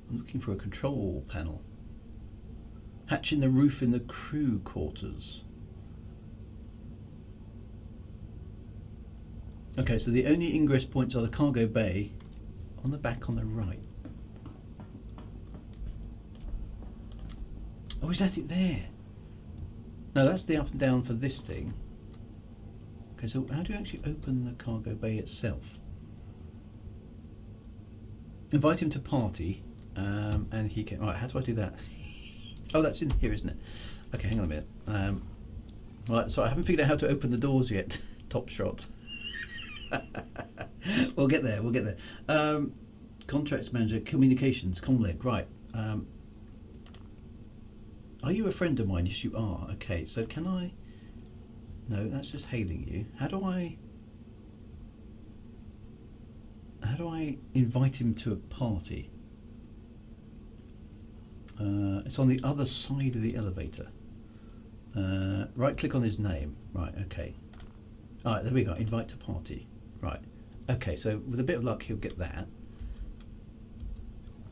I'm looking for a control panel. Hatch in the roof in the crew quarters. Okay, so the only ingress points are the cargo bay on the back on the right. Oh, is that it there? No, that's the up and down for this thing. Okay, so how do you actually open the cargo bay itself? Invite him to party, and he can... Right, how do I do that? Oh, that's in here, isn't it? Okay, hang on a minute. Right, so I haven't figured out how to open the doors yet. TopSchrott. We'll get there, we'll get there. Contracts manager, communications, Comleg, right. Are you a friend of mine? Yes, you are. Okay, so can I... No, that's just hailing you. How do I invite him to a party? It's on the other side of the elevator. Right click on his name. Right, okay. Alright, there we go. Invite to party. Right. Okay, so with a bit of luck he'll get that.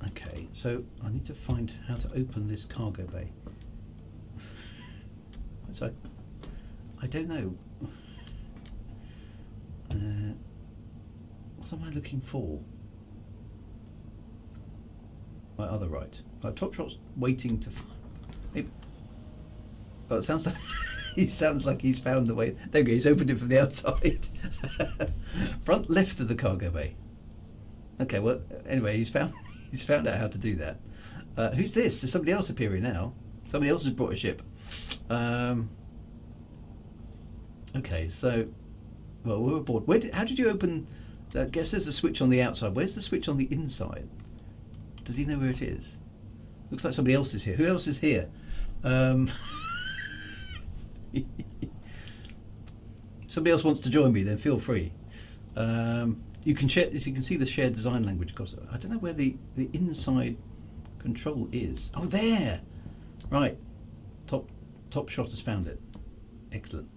Okay, so I need to find how to open this cargo bay. So I don't know. What am I looking for? My other right. TopSchrot's waiting to find. Maybe. Oh, it sounds like he sounds like he's found the way. There we go. He's opened it from the outside. Front left of the cargo bay. Okay. Well, anyway, he's found out how to do that. Who's this? There's somebody else appearing now. Somebody else has brought a ship. Okay, so, well, we're aboard. How did you open? I guess there's a switch on the outside. Where's the switch on the inside? Does he know where it is? Looks like somebody else is here. Who else is here? Somebody else wants to join me, then feel free. You can share, as you can see, the shared design language across. I don't know where the inside control is. Oh, there. Right. TopSchrott has found it. Excellent.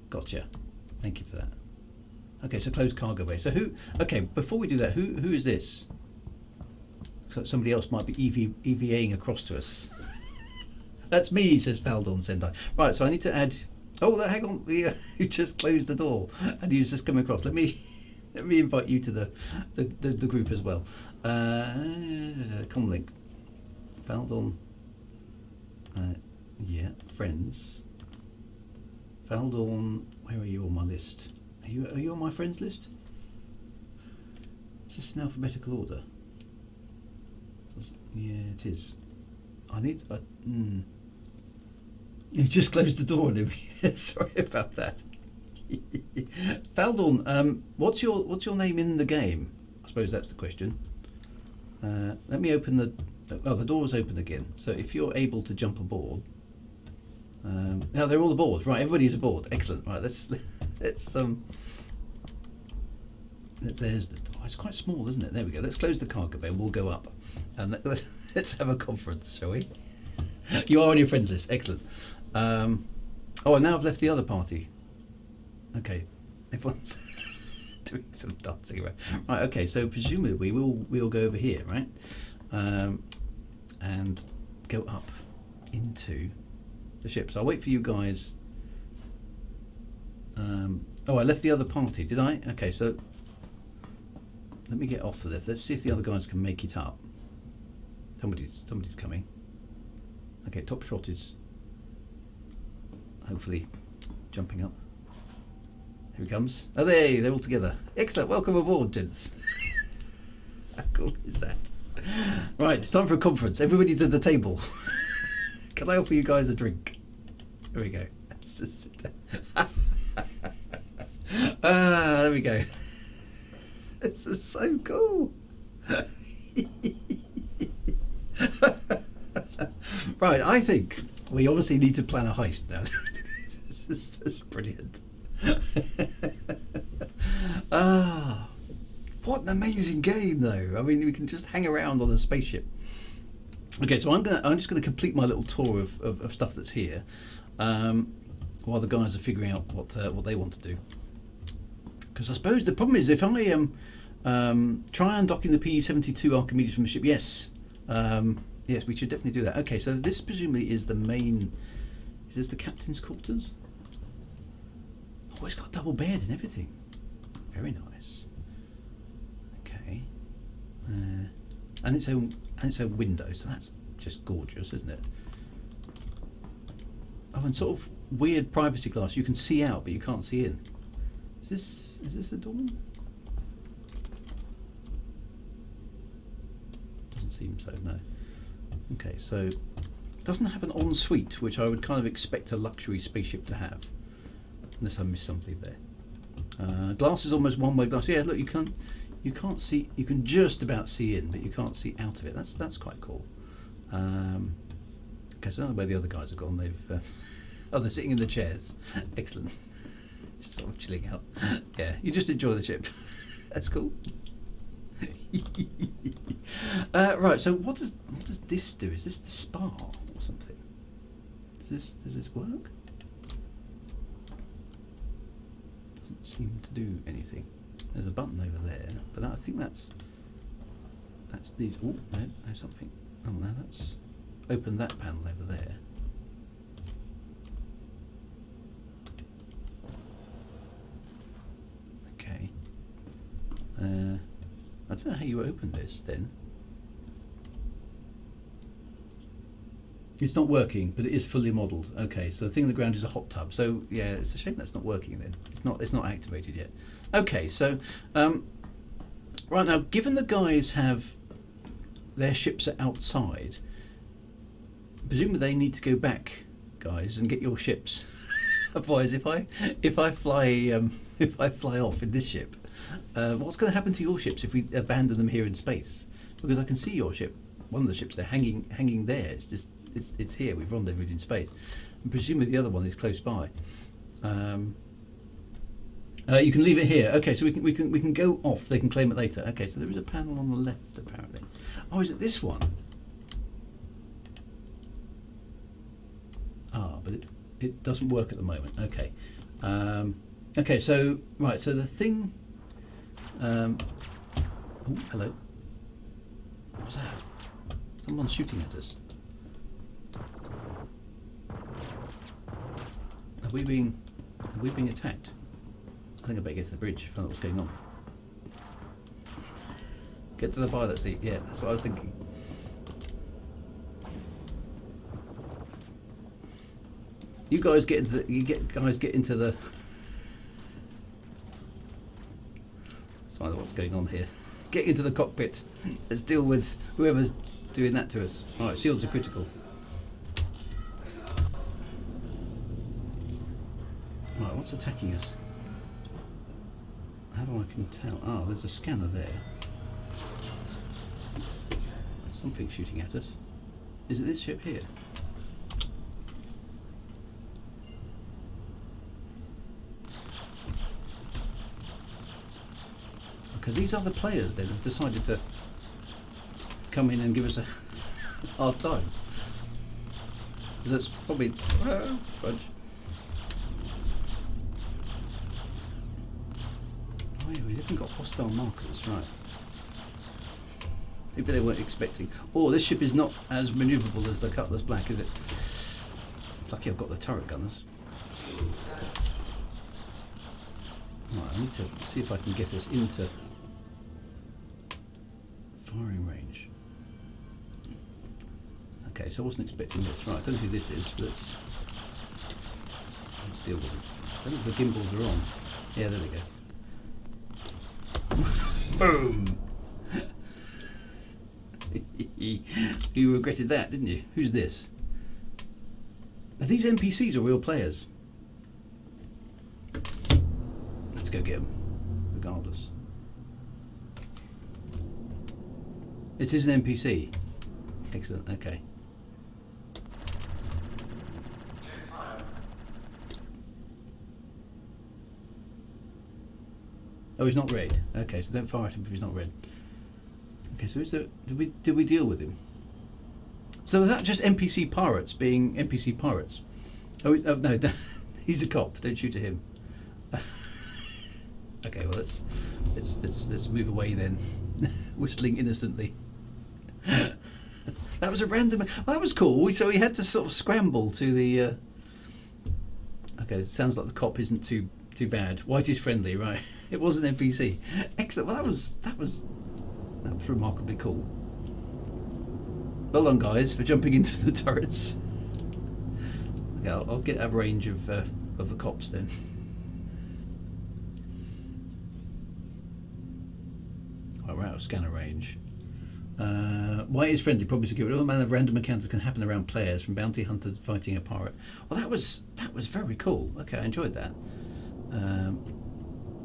Gotcha. Thank you for that. Okay, so close cargo bay. So who? Okay, before we do that, who is this? So somebody else might be EVAing across to us. That's me, says Faldon Sendai. Right, so I need to add. Oh, hang on. You just closed the door, and he's just come across. Let me invite you to the group as well. Comlink. Faldon. Yeah, friends. Faldon, where are you on my list? Are you on my friends list? Is this in alphabetical order? Yeah, it is. I need. You just closed the door on him. Sorry about that. Faldon, what's your name in the game? I suppose that's the question. Let me open the. Oh, the door's open again. So if you're able to jump aboard. No, they're all aboard. Right, everybody's aboard. Excellent. Right, let's there's the door. It's quite small, isn't it? There we go. Let's close the cargo bay and we'll go up. And let's have a conference, shall we? You are on your friends list. Excellent. Oh, and now I've left the other party. Okay. Everyone's doing some dancing around. Right, okay, so presumably we'll go over here, right? And go up into the ship. So I'll wait for you guys. Oh, I left the other party, did I? Okay, so let me get off the lift. Let's see if the other guys can make it up. Somebody's coming. Okay, TopSchrott is hopefully jumping up. Here he comes. Oh, they're all together. Excellent. Welcome aboard, gents. How cool is that? Right, it's time for a conference. Everybody to the table. Can I offer you guys a drink? There we go. Let's just sit there. There we go. This is so cool. Right, I think we obviously need to plan a heist now. This is just brilliant. What an amazing game, though. I mean, we can just hang around on a spaceship. Okay, so I'm just gonna complete my little tour of stuff that's here, while the guys are figuring out what they want to do. Because I suppose the problem is if I try undocking the P-72 Archimedes from the ship. Yes, yes, we should definitely do that. Okay, so this presumably is the main. Is this the captain's quarters? Oh, it's got a double bed and everything. Very nice. Okay, and its own window, so that's just gorgeous, isn't it? Oh, and sort of weird privacy glass. You can see out, but you can't see in. Is this a door? Doesn't seem so. No. Okay, so it doesn't have an ensuite, which I would kind of expect a luxury spaceship to have, unless I missed something there. Glass is almost one-way glass. Yeah, look, you can't see. You can just about see in, but you can't see out of it. That's quite cool. Okay, so I don't know where the other guys have gone. They've oh, they're sitting in the chairs. Excellent. Just sort of chilling out. Yeah, you just enjoy the ship. That's cool. Right. So what does this do? Is this the spa or something? Does this work? Doesn't seem to do anything. There's a button over there, but I think that's these. Oh no, something. Oh no, that's open that panel over there. Okay. I don't know how you open this then. It's not working, but it is fully modelled. Okay, so the thing on the ground is a hot tub. So yeah, it's a shame that's not working then. It's not activated yet. Okay, so right now, given the guys have their ships are outside, presumably they need to go back, guys, and get your ships. Otherwise, if I fly off in this ship, what's going to happen to your ships if we abandon them here in space? Because I can see your ship, one of the ships, they're hanging there. It's just it's here. We've rendezvoused in space, and presumably the other one is close by. You can leave it here. Okay, so we can go off. They can claim it later. Okay, so there is a panel on the left apparently. Oh, is it this one? Ah, but it doesn't work at the moment. Okay. Okay, so right, so the thing. Oh, hello. What was that? Someone's shooting at us. Are we being attacked? I think I better get to the bridge, find out what's going on. Get to the pilot seat. Yeah, that's what I was thinking. You guys get into the. Let's find out what's going on here. Get into the cockpit. Let's deal with whoever's doing that to us. All right, shields are critical. Right, what's attacking us? How do I can tell? Oh, there's a scanner there. Something shooting at us. Is it this ship here? Okay, these other players then have decided to come in and give us a hard time. That's probably fudge. Oh yeah, we haven't got hostile markers, right? Maybe they weren't expecting. Oh, this ship is not as manoeuvrable as the Cutlass Black, is it? Lucky I've got the turret gunners. Right, I need to see if I can get us into firing range. Okay, so I wasn't expecting this. Right, I don't know who this is, but let's deal with it. I don't think the gimbals are on. Yeah, there we go. Boom! You regretted that, didn't you? Who's this? Are these NPCs or real players? Let's go get them, regardless. It is an NPC. Excellent, okay. Oh, he's not red. Okay, so don't fire at him if he's not red. Okay, so is there, did we deal with him? So was that just NPC pirates being NPC pirates? Oh no, he's a cop. Don't shoot at him. Okay, well let's move away then, whistling innocently. That was a random. Well, that was cool. So we had to sort of scramble to the. Okay, it sounds like the cop isn't too bad. Whitey's friendly, right? It was an NPC. Excellent. Well, that was remarkably cool. Well done, guys, for jumping into the turrets. Okay, I'll get a range of the cops then. Right, we're out of scanner range. White is friendly, probably secure. All manner of random encounters can happen around players, from bounty hunters fighting a pirate. Well, that was very cool. Okay, I enjoyed that.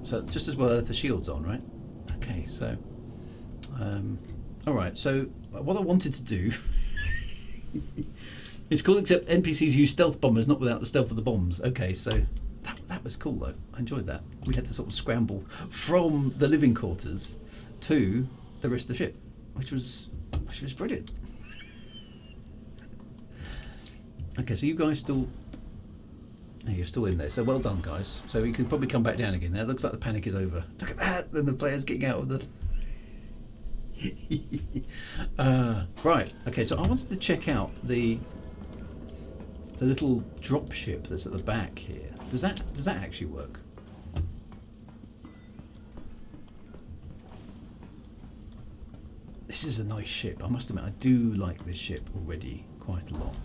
So just as well if the shield's on, right? Okay, so all right. So what I wanted to do is cool, except NPCs use stealth bombers, not without the stealth of the bombs. Okay, so that was cool though. I enjoyed that. We had to sort of scramble from the living quarters to the rest of the ship, which was brilliant. Okay, so you guys still. No, you're still in there, so well done, guys. So you can probably come back down again now. It looks like the panic is over. Look at that! Then the player's getting out of the. Right. Okay. So I wanted to check out the little drop ship that's at the back here. Does that actually work? This is a nice ship. I must admit, I do like this ship already quite a lot.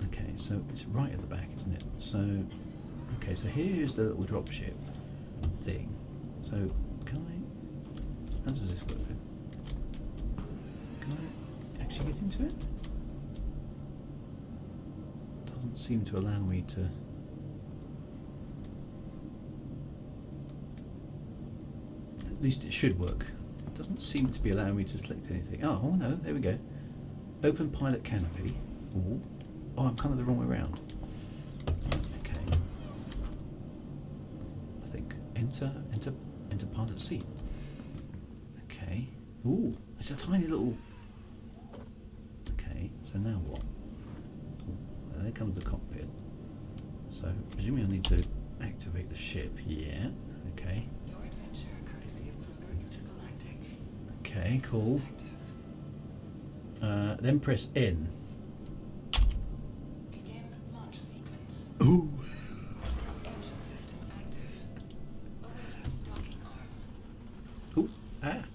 Okay, so it's right at the back, isn't it? So, okay, so here's the little dropship thing. So, can I? How does this work then? Can I actually get into it? Doesn't seem to allow me to. At least it should work. It doesn't seem to be allowing me to select anything. Oh no, there we go. Open pilot canopy. Ooh. Oh, I'm kind of the wrong way around. Okay. I think enter pilot seat. Okay. Ooh, it's a tiny little. Okay, so now what? Oh, there comes the cockpit. So presumably I need to activate the ship. Yeah. Okay. Your adventure, courtesy of Kruger Intergalactic. Okay, cool. Then press N. Ooh. Engine system active. Awaiting docking arm. Ooh. Ah.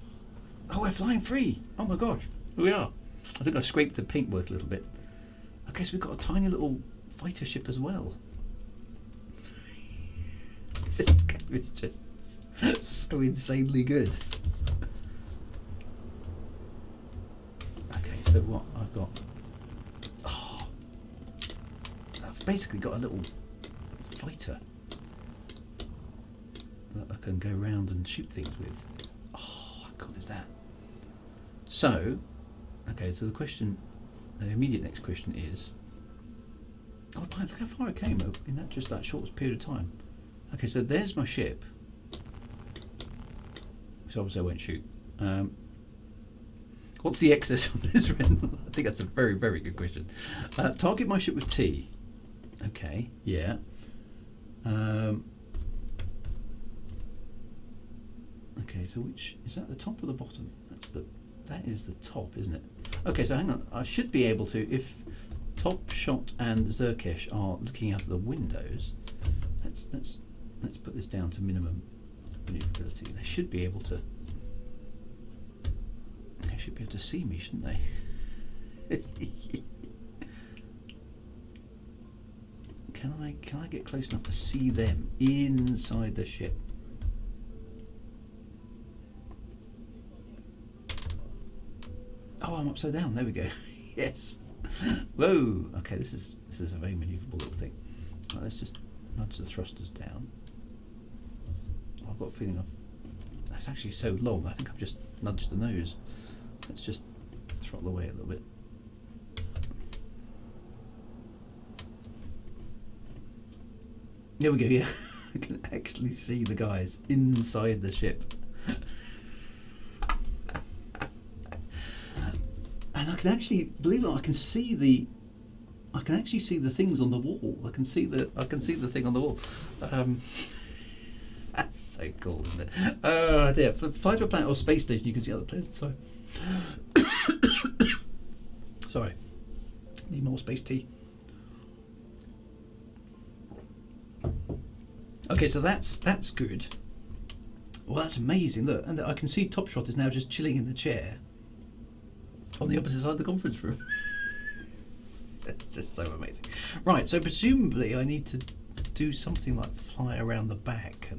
Oh, we're flying free. Oh my gosh. Here we are. I think I scraped the paintwork a little bit. Okay, so we've got a tiny little fighter ship as well. This game is just so insanely good. Okay, so what I've got. Basically got a little fighter that I can go around and shoot things with. Oh, how cool is that? So, okay, so the immediate next question is, oh, look how far it came in that short period of time. Okay, so there's my ship, which obviously I won't shoot. What's the excess on this Ren? I think that's a very, very good question. Target my ship with T. Okay, yeah. Okay, so which is that, the top or the bottom? That is the top, isn't it? Okay, so hang on. I should be able to, if TopSchrott and Zerkesh are looking out of the windows. Let's put this down to minimum maneuverability. They should be able to. They should be able to see me, shouldn't they? Can I get close enough to see them inside the ship? Oh, I'm upside down. There we go. Yes. Whoa. Okay, this is a very manoeuvrable little thing. Right, let's just nudge the thrusters down. Oh, I've got a feeling that's actually so long. I think I've just nudged the nose. Let's just throttle away a little bit. There we go. Yeah, I can actually see the guys inside the ship. And I can actually, believe it or not, I can actually see the things on the wall. I can see the thing on the wall. That's so cool, isn't it? Oh dear. For fly to a planet or space station, you can see other planets inside. Sorry. Need more space tea. Okay, so that's good. Well, that's amazing. Look, and I can see TopSchrott is now just chilling in the chair on the opposite side of the conference room. It's just so amazing. Right, so presumably I need to do something like fly around the back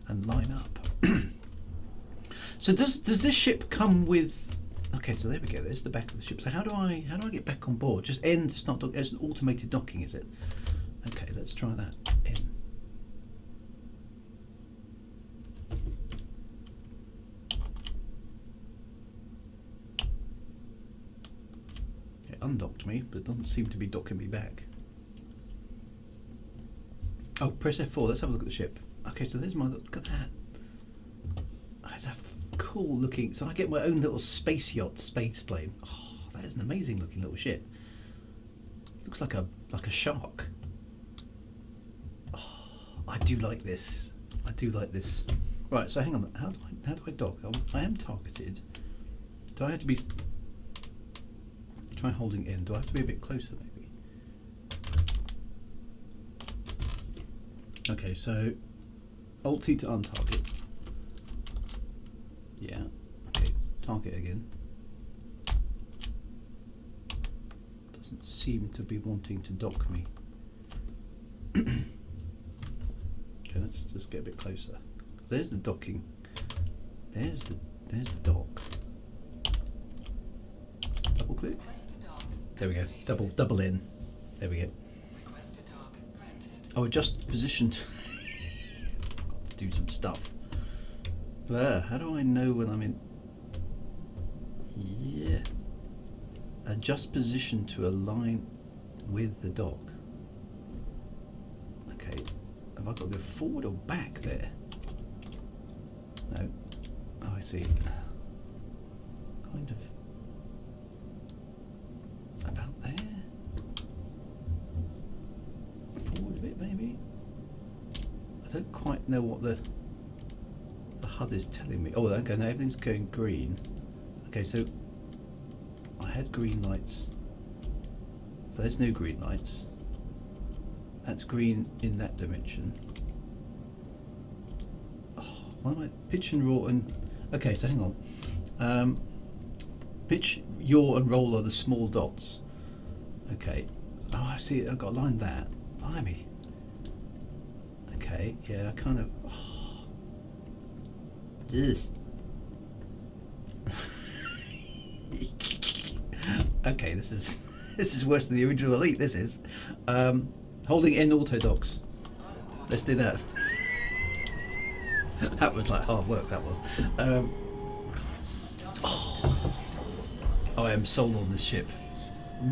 and line up. So does this ship come with? Okay, so there we go. There's the back of the ship. So how do I get back on board? Just N to start docking. It's an automated docking, is it? Okay, let's try that. N. It undocked me, but it doesn't seem to be docking me back. Oh, press F4. Let's have a look at the ship. Okay, so there's my look at that. Oh, it's a cool looking. So I get my own little space yacht, space plane. Oh, that is an amazing looking little ship. Looks like a shark. Oh, I do like this. I do like this. Right, so hang on. How do I dock? I am targeted. Do I have to be? Try holding in. Do I have to be a bit closer, maybe? Okay, so Alt T to untarget. Yeah. Okay, target again. Doesn't seem to be wanting to dock me. Okay, let's just get a bit closer. There's the docking. There's the dock. Double click. There we go. Double in. There we go. Oh, adjust position. Got to do some stuff. How do I know when I'm in? Yeah. Adjust position to align with the dock. Okay. Have I got to go forward or back there? No. Oh, I see. Kind of. About there. Forward a bit, maybe. I don't quite know what the HUD is telling me. Oh, okay, now everything's going green. Okay, so I had green lights. So there's no green lights. That's green in that dimension. Oh, why am I pitch and roll and? Okay, so hang on. Pitch, yaw, and roll are the small dots. Okay. Oh, I see. I've got to line that. Blimey. Okay. Yeah, I kind of. Oh. Okay, this is worse than the original Elite. This is holding in auto docks. Let's do that. That was like hard work. That was. I am sold on this ship.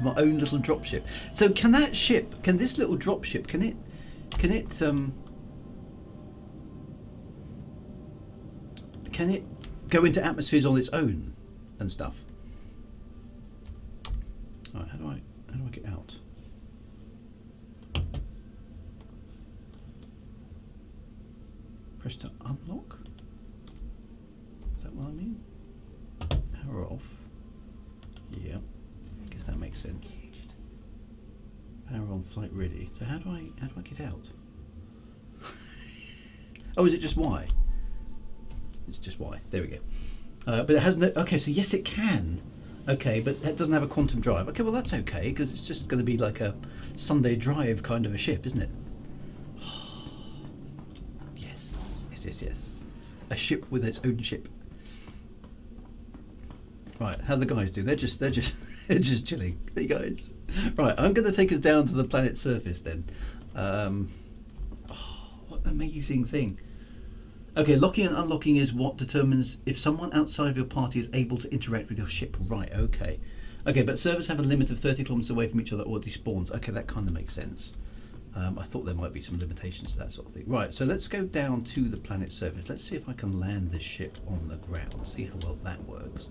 My own little drop ship. So can this little drop ship? Can it go into atmospheres on its own and stuff? Alright, how do I get out? Press to unlock? Is that what I mean? Power off. Yeah, I guess that makes sense. Power on, flight ready. So how do I get out? Oh, is it just Y? It's just Y. There we go. But it has no. Okay, so yes, it can. Okay, but it doesn't have a quantum drive. Okay, well that's okay because it's just going to be like a Sunday drive kind of a ship, isn't it? Yes, yes, yes, yes. A ship with its own ship. Right, how the guys do? They're just they're just chilling. Hey guys. Right, I'm going to take us down to the planet's surface then. What an amazing thing. Okay, locking and unlocking is what determines if someone outside of your party is able to interact with your ship. Right, okay. Okay, but servers have a limit of 30 kilometers away from each other or despawns. Okay, that kind of makes sense. I thought there might be some limitations to that sort of thing. Right, so let's go down to the planet's surface. Let's see if I can land this ship on the ground. See how well that works.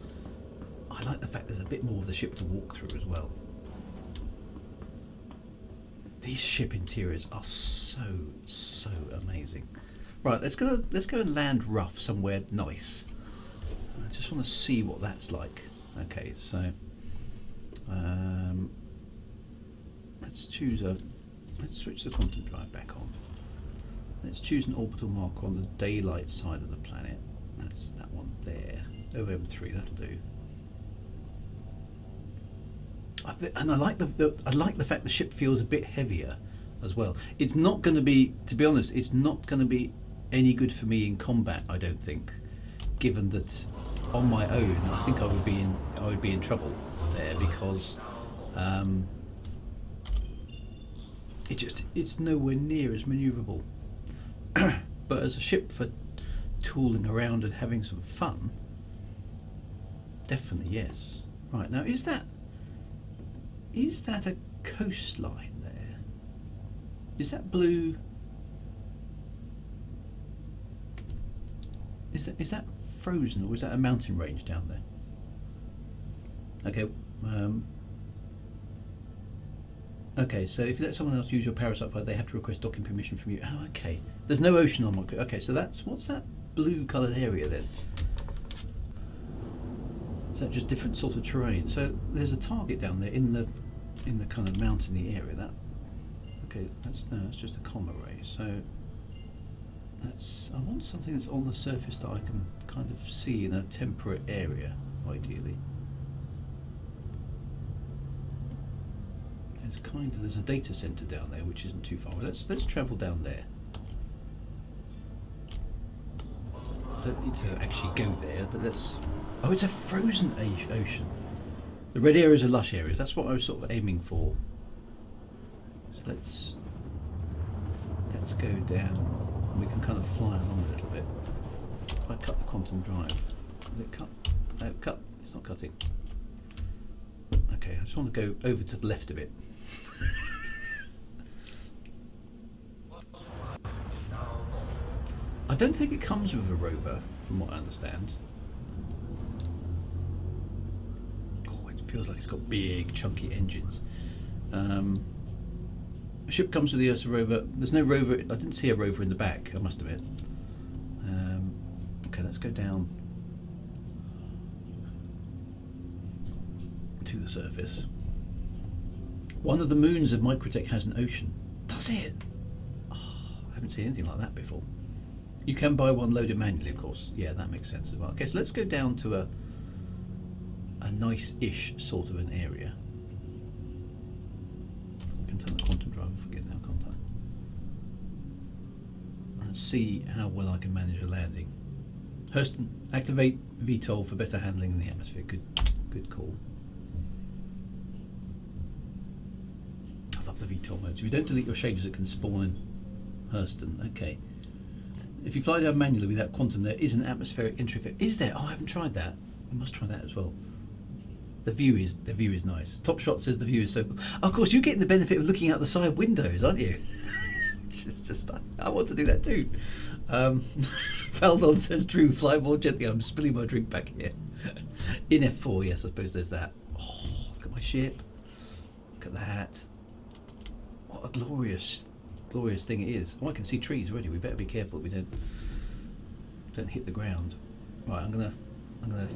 I like the fact there's a bit more of the ship to walk through as well. These ship interiors are so amazing. Right, let's go and land rough somewhere nice. I just want to see what that's like. Okay, so let's switch the quantum drive back on. Let's choose an orbital marker on the daylight side of the planet. That's that one there. OM3, that'll do. And I like the fact the ship feels a bit heavier as well. It's not going to be, to be honest, it's not going to be any good for me in combat, I don't think, given that on my own I think I would be in trouble there because it's nowhere near as maneuverable. But as a ship for tooling around and having some fun, definitely yes. Right, now is that a coastline there? Is that blue? Is that frozen or is that a mountain range down there? Okay. Okay, so if you let someone else use your parasite flight, they have to request docking permission from you. Oh, okay. There's no ocean on my. Okay, so what's that blue coloured area then? Is that just different sort of terrain? So there's a target down there in the kind of mountainy area. That okay? That's just a comma ray. So I want something that's on the surface that I can kind of see in a temperate area, ideally. There's a data center down there which isn't too far away. Let's travel down there. Don't need to actually go there, but let's. Oh, it's a frozen ocean. The red areas are lush areas. That's what I was sort of aiming for. So let's go down. And we can kind of fly along a little bit. If I cut the quantum drive, will it cut? No, cut. It's not cutting. Okay, I just want to go over to the left a bit. I don't think it comes with a rover, from what I understand. Oh, it feels like it's got big, chunky engines. The ship comes with the Ursa rover. There's no rover. I didn't see a rover in the back, I must admit. Okay, let's go down to the surface. One of the moons of Microtech has an ocean. Does it? Oh, I haven't seen anything like that before. You can buy one loaded manually, of course. Yeah, that makes sense as well. Okay, so let's go down to a nice-ish sort of an area. I can turn the quantum drive off again now, can't I? And see how well I can manage a landing. Hurston, activate VTOL for better handling in the atmosphere. Good call. I love the VTOL modes. If you don't delete your shaders, it can spawn in Hurston. Okay. If you fly down manually without quantum, there is an atmospheric entry effect. Is there? Oh, I haven't tried that. We must try that as well. The view is nice. TopSchrott says the view is so cool. Of course, you're getting the benefit of looking out the side windows, aren't you? I want to do that too. Faldon says, "True, fly more gently. I'm spilling my drink back here." In F4, yes, I suppose there's that. Oh, look at my ship. Look at that. What a glorious thing it is. Oh, I can see trees already. We better be careful that we don't hit the ground. Right, I'm gonna I'm going to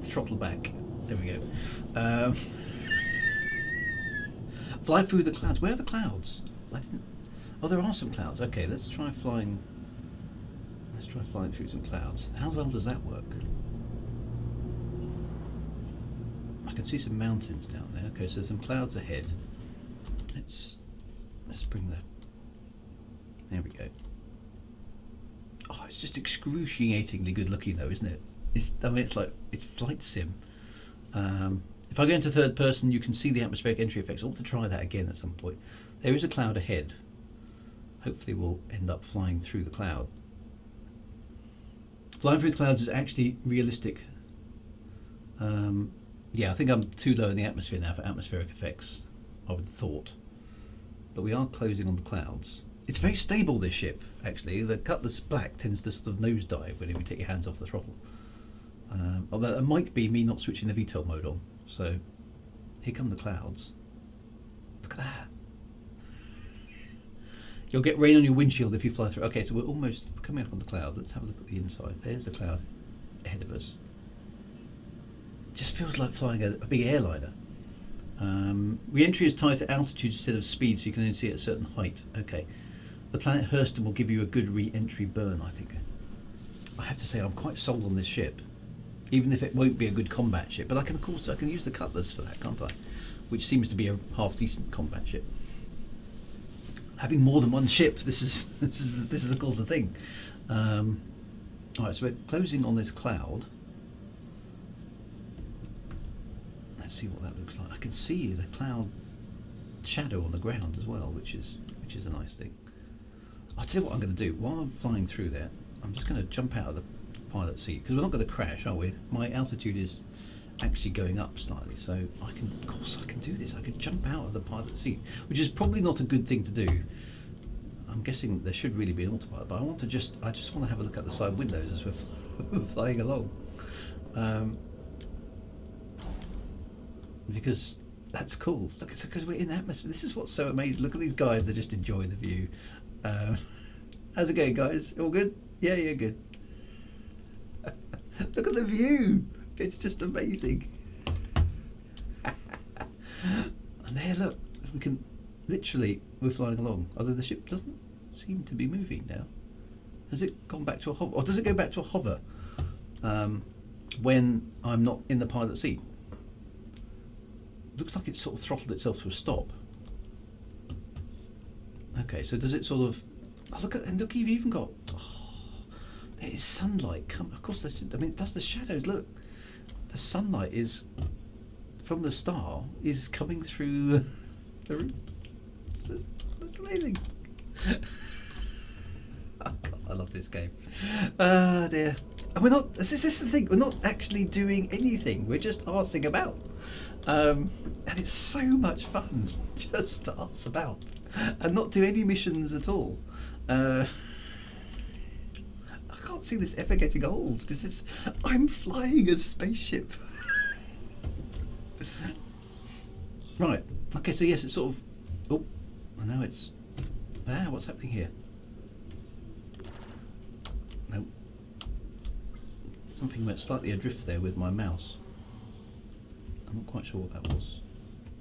throttle back. There we go. Fly through the clouds. Where are the clouds? I didn't. Oh, there are some clouds. Okay, let's try flying. Let's try flying through some clouds. How well does that work? I can see some mountains down there. Okay, so there's some clouds ahead. Let's bring the. There we go. Oh, it's just excruciatingly good looking though, isn't it? I mean, it's like it's flight sim. If I go into third person, you can see the atmospheric entry effects. I want to try that again at some point. There is a cloud ahead. Hopefully, we'll end up flying through the cloud. Flying through the clouds is actually realistic. Yeah, I think I'm too low in the atmosphere now for atmospheric effects, I would have thought. But we are closing on the clouds. It's very stable, this ship, actually. The Cutlass Black tends to sort of nosedive when you take your hands off the throttle. Although it might be me not switching the VTOL mode on. So, here come the clouds. Look at that. You'll get rain on your windshield if you fly through. Okay, so we're almost coming up on the cloud. Let's have a look at the inside. There's the cloud ahead of us. Just feels like flying a big airliner. Re-entry is tied to altitude instead of speed, so you can only see at a certain height. Okay. The planet Hurston will give you a good re-entry burn, I think. I have to say, I'm quite sold on this ship, even if it won't be a good combat ship. But I can, of course, I can use the Cutlass for that, can't I? Which seems to be a half-decent combat ship. Having more than one ship, this is of course the thing. All right, so we're closing on this cloud. Let's see what that looks like. I can see the cloud shadow on the ground as well, which is a nice thing. I'll tell you what I'm going to do. While I'm flying through there, I'm just going to jump out of the pilot seat, because we're not going to crash, are we? My altitude is actually going up slightly, so I can, of course, I can do this. I can jump out of the pilot seat, which is probably not a good thing to do. I'm guessing there should really be an autopilot, but I just want to have a look at the side windows as we're flying along. Because that's cool. Look, it's because we're in atmosphere. This is what's so amazing. Look at these guys; they're just enjoying the view. How's it going, guys? All good? Yeah, good. Look at the view. It's just amazing. And there, look, we can literally we're flying along. Although the ship doesn't seem to be moving now. Has it gone back to a hover, or does it go back to a hover when I'm not in the pilot seat? Looks like it's sort of throttled itself to a stop. Okay, so does it sort of... Oh, look, you've even got... Oh, there is sunlight. Of course, I mean, it does the shadows. Look, the sunlight is... From the star, is coming through the roof. That's amazing. Oh, God, I love this game. Ah, dear. And we're not... This is the thing. We're not actually doing anything. We're just arsing about. And it's so much fun just to arse about and not do any missions at all. I can't see this ever getting old because I'm flying a spaceship. Right. Okay, so yes, it's sort of... Oh, and now it's... Ah, what's happening here? Nope. Something went slightly adrift there with my mouse. I'm not quite sure what that was.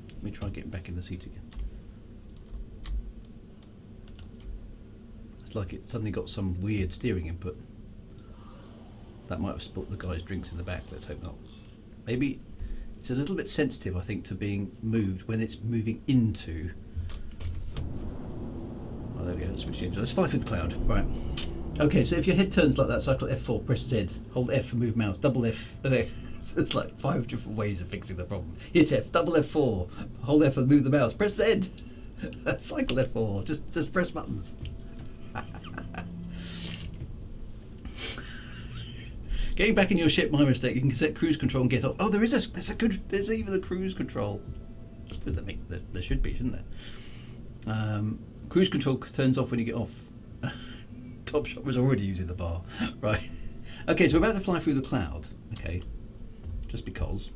Let me try getting back in the seat again. It's like it suddenly got some weird steering input. That might have spilt the guy's drinks in the back, let's hope not. Maybe it's a little bit sensitive, I think, to being moved when it's moving into... Oh, there we go, let's switch the engine. Let's fly through the cloud. Right. Okay, so if your head turns like that, cycle F4, press Z, hold F for move mouse, double F, there. It's like 5 different ways of fixing the problem. Hit F, double F4, hold F and move the mouse, press Z, cycle F4, just press buttons. Getting back in your ship, my mistake. You can set cruise control and get off. Oh, there's even a cruise control. I suppose there should be, shouldn't there? Cruise control turns off when you get off. TopSchrott was already using the bar, right? Okay, so we're about to fly through the cloud. Okay. Just because.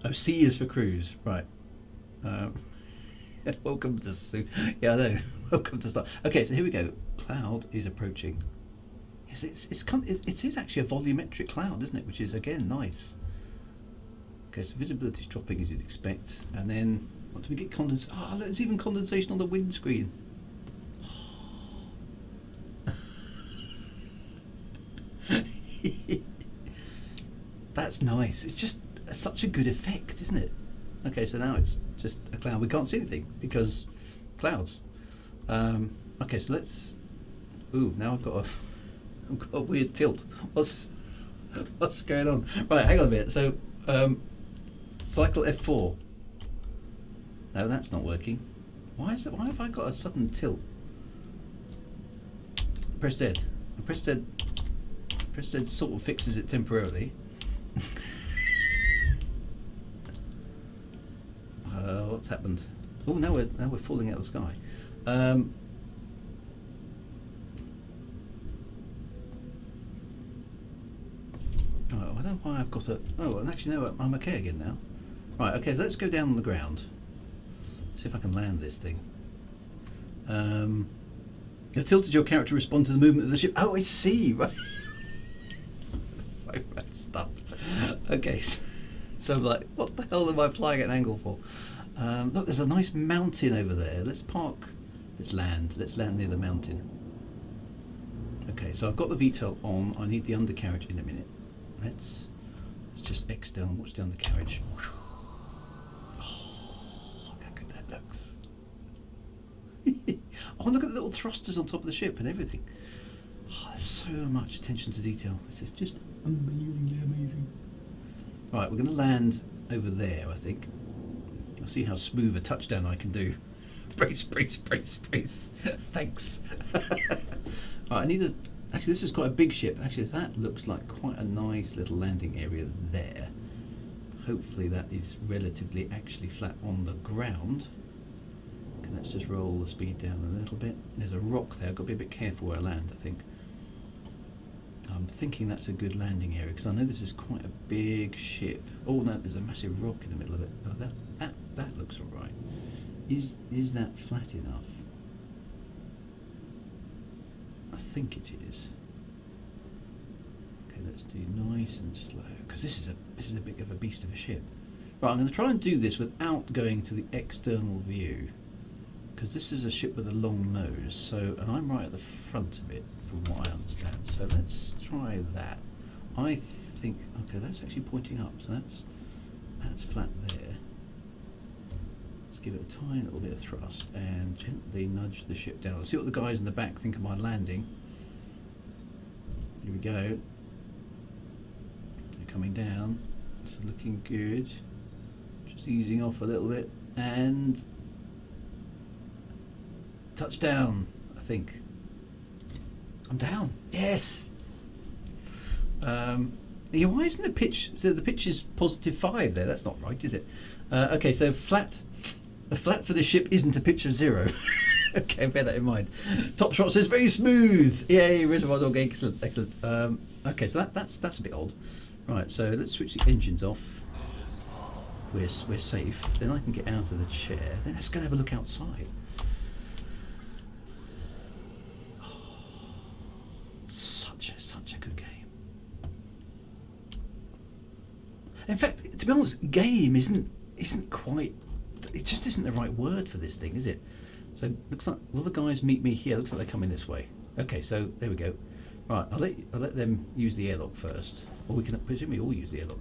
Oh, C is for cruise, right. Welcome to yeah, I know. Welcome to start. Okay, so here we go. Cloud is approaching. It is actually a volumetric cloud, isn't it? Which is again nice. Okay, so visibility is dropping as you'd expect, and then what do we get? Oh, there's even condensation on the windscreen. That's nice. It's just such a good effect, isn't it? Okay, so now it's just a cloud. We can't see anything because clouds. Okay, so let's. Ooh, now I've got a weird tilt. What's going on? Right, hang on a minute. So, cycle F4. No, that's not working. Why is that? Why have I got a sudden tilt? Press Z. Press Z. Press Z sort of fixes it temporarily. What's happened? Oh, now we're falling out of the sky. I don't know why I've got a. Oh, and actually no, I'm okay again now. Right, okay, let's go down on the ground. See if I can land this thing. You've tilted your character to respond to the movement of the ship. Oh, I see. Right. So much stuff. Okay, so I'm like, what the hell am I flying at an angle for? Look, there's a nice mountain over there. Let's park. Let's land. Let's land near the mountain. Okay, so I've got the VTOL on. I need the undercarriage in a minute. Let's just X down and watch the undercarriage. Oh, look how good that looks. Oh, look at the little thrusters on top of the ship and everything. Oh, there's so much attention to detail. This is just amazingly amazing. Right, we're going to land over there, I think. I'll see how smooth a touchdown I can do. Brace, brace, brace, brace. Thanks. Right, I need a. Actually, this is quite a big ship. Actually, that looks like quite a nice little landing area there. Hopefully, that is relatively actually flat on the ground. Okay, let's just roll the speed down a little bit. There's a rock there. I've got to be a bit careful where I land, I think. I'm thinking that's a good landing area because I know this is quite a big ship. Oh no, there's a massive rock in the middle of it. Oh, that looks all right. Is that flat enough? I think it is. Okay, let's do nice and slow because this is a big of a beast of a ship. Right, I'm going to try and do this without going to the external view because this is a ship with a long nose. So, and I'm right at the front of it from what I understand. So let's try that. I think okay, that's actually pointing up. So that's flat there. Let's give it a tiny little bit of thrust and gently nudge the ship down. Let's see what the guys in the back think of my landing. Here we go. They're coming down. It's looking good. Just easing off a little bit and touchdown, I think. I'm down. Yes. Yeah, why isn't the pitch? So the pitch is +5 there. That's not right, is it? Okay, so flat. A flat for the ship isn't a pitch of 0. Okay, bear that in mind. TopSchrott says very smooth. Yay, reservoir dog. Excellent, excellent. Okay, so that's a bit odd. Right, so let's switch the engines off. We're safe. Then I can get out of the chair. Then let's go and have a look outside. Such a good game. In fact, to be honest, game isn't quite. It just isn't the right word for this thing, is it? So looks like will the guys meet me here? Looks like they're coming this way. Okay, so there we go. Right, I'll let them use the airlock first, or we can presumably all use the airlock.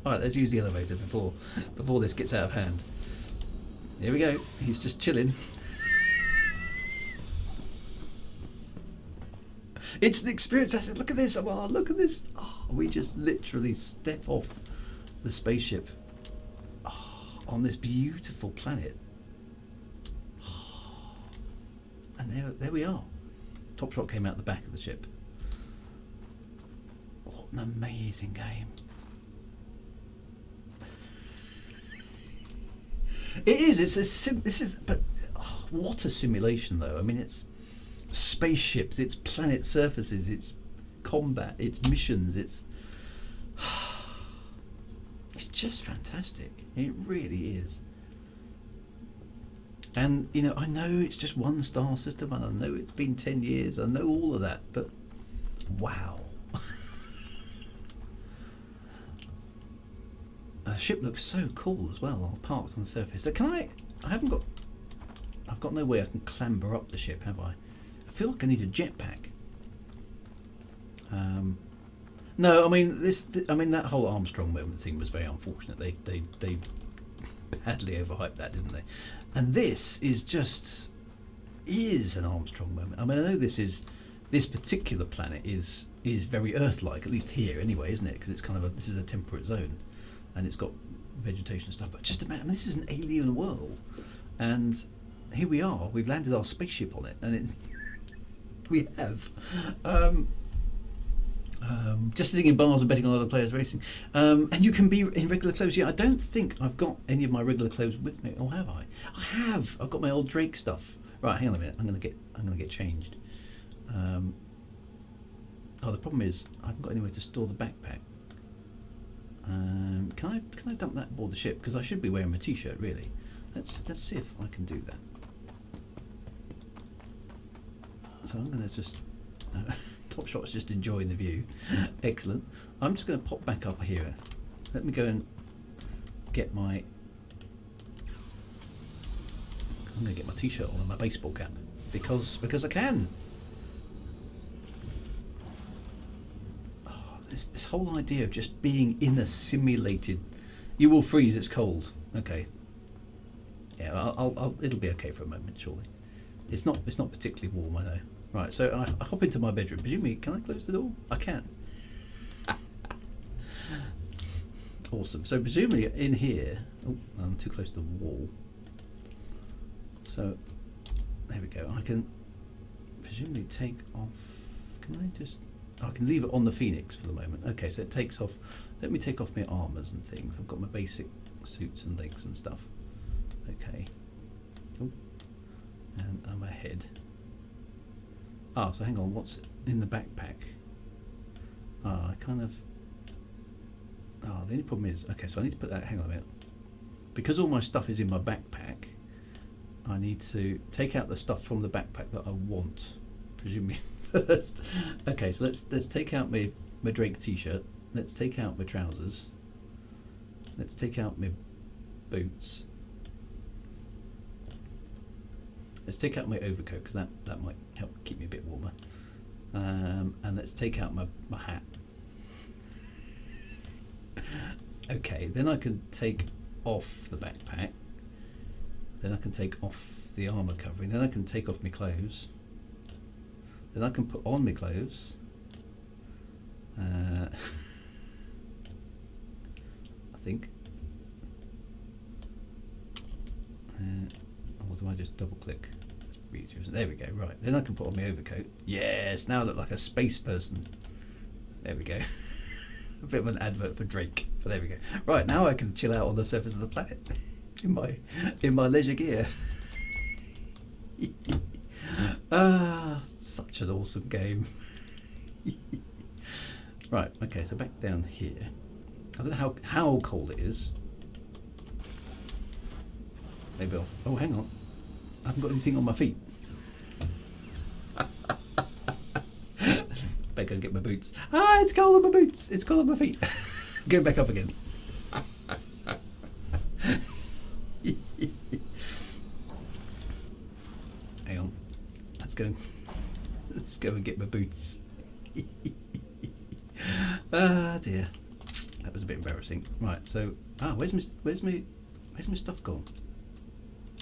All right, let's use the elevator before this gets out of hand. Here we go. He's just chilling. It's an experience. I said, look at this. Well, look at this. Oh, we just literally step off the spaceship on this beautiful planet. And there we are. TopSchrott came out the back of the ship. What an amazing game. It is. But what a simulation, though. I mean, it's spaceships, it's planet surfaces, it's combat, it's missions, it's just fantastic. It really is. And you know, I know it's just one star system, and I know it's been 10 years. I know all of that, but wow. The ship looks so cool as well, all parked on the surface. So can I've got no way I can clamber up the ship, have I? I feel like I need a jetpack. No, I mean that whole Armstrong moment thing was very unfortunate. They badly overhyped that, didn't they? And this is an Armstrong moment. I mean, I know this particular planet is very Earth-like, at least here anyway, isn't it? Because it's kind of this is a temperate zone, and it's got vegetation and stuff. But just imagine, this is an alien world, and here we are. We've landed our spaceship on it, and we have. Just sitting in bars and betting on other players racing. And you can be in regular clothes. Yeah, I don't think I've got any of my regular clothes with me. Or have I? I have. I've got my old Drake stuff. Right, hang on a minute. I'm gonna get changed. The problem is I haven't got anywhere to store the backpack. Can I dump that aboard the ship? Because I should be wearing my t-shirt really. Let's see if I can do that. So I'm gonna just. TopSchrot's just enjoying the view. Excellent. I'm just going to pop back up here. Let me go and get my. I'm going to get my t-shirt on and my baseball cap because I can. Oh, this whole idea of just being in a simulated. You will freeze. It's cold. Okay. Yeah, it'll be okay for a moment, surely. It's not particularly warm, I know. Right, so I hop into my bedroom. Presumably, can I close the door? I can. Awesome. So presumably in here, oh, I'm too close to the wall. So there we go. I can presumably take off. Can I just? I can leave it on the Phoenix for the moment. Okay, so it takes off. Let me take off my armors and things. I've got my basic suits and legs and stuff. Okay. Oh, and my head. Ah, so hang on, what's in the backpack? Ah, I kind of. Ah, the only problem is, okay, so I need to put that. Hang on a minute. Because all my stuff is in my backpack, I need to take out the stuff from the backpack that I want, presumably first. Okay, so let's take out my Drake t-shirt. Let's take out my trousers. Let's take out my boots. Let's take out my overcoat because that might help keep me a bit warmer. And let's take out my hat. Okay, then I can take off the backpack. Then I can take off the armour covering. Then I can take off my clothes. Then I can put on my clothes. I think. Or do I just double click? There we go, right. Then I can put on my overcoat. Yes, now I look like a space person. There we go. A bit of an advert for Drake. But there we go. Right, now I can chill out on the surface of the planet in my leisure gear. Such an awesome game. Right, okay, so back down here. I don't know how cold it is. Maybe I'll. Oh, hang on. I haven't got anything on my feet. Better go and get my boots. Ah, it's cold on my boots. It's cold on my feet. Go back up again. Hang on. Let's go and get my boots. Ah dear. That was a bit embarrassing. Right, so where's my stuff gone?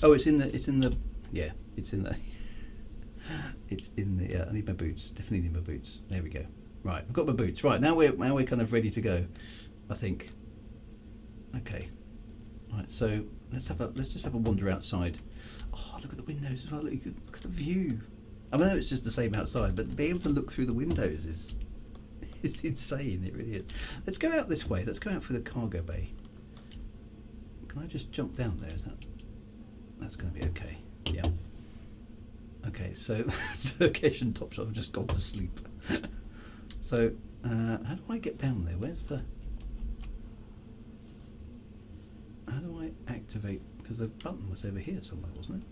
Oh, it's in the yeah, it's in the I need my boots. Definitely need my boots. There we go. Right, I've got my boots. Right, now we're kind of ready to go, I think. Okay. Right, so let's just have a wander outside. Oh, look at the windows as well. Look at the view. I know it's just the same outside, but being able to look through the windows is insane. It really is. Let's go out this way. Let's go out through the cargo bay. Can I just jump down there? That's going to be okay. Yeah. Okay, so Zerkesh and TopSchrott have just gone to sleep. So how do I get down there? Where's the? How do I activate? Because the button was over here somewhere, wasn't it?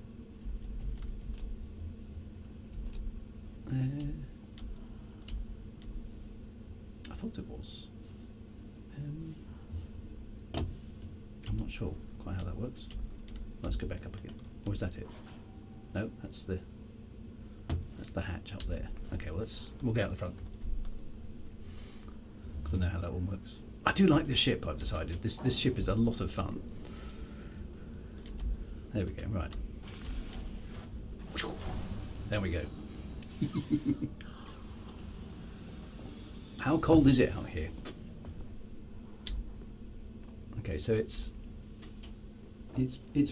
I thought it was. I'm not sure quite how that works. Let's go back up again. Or is that it? No, that's the hatch up there. Okay, well we'll get out the front. Because I know how that one works. I do like this ship, I've decided. This ship is a lot of fun. There we go, right. There we go. How cold is it out here? Okay, so it's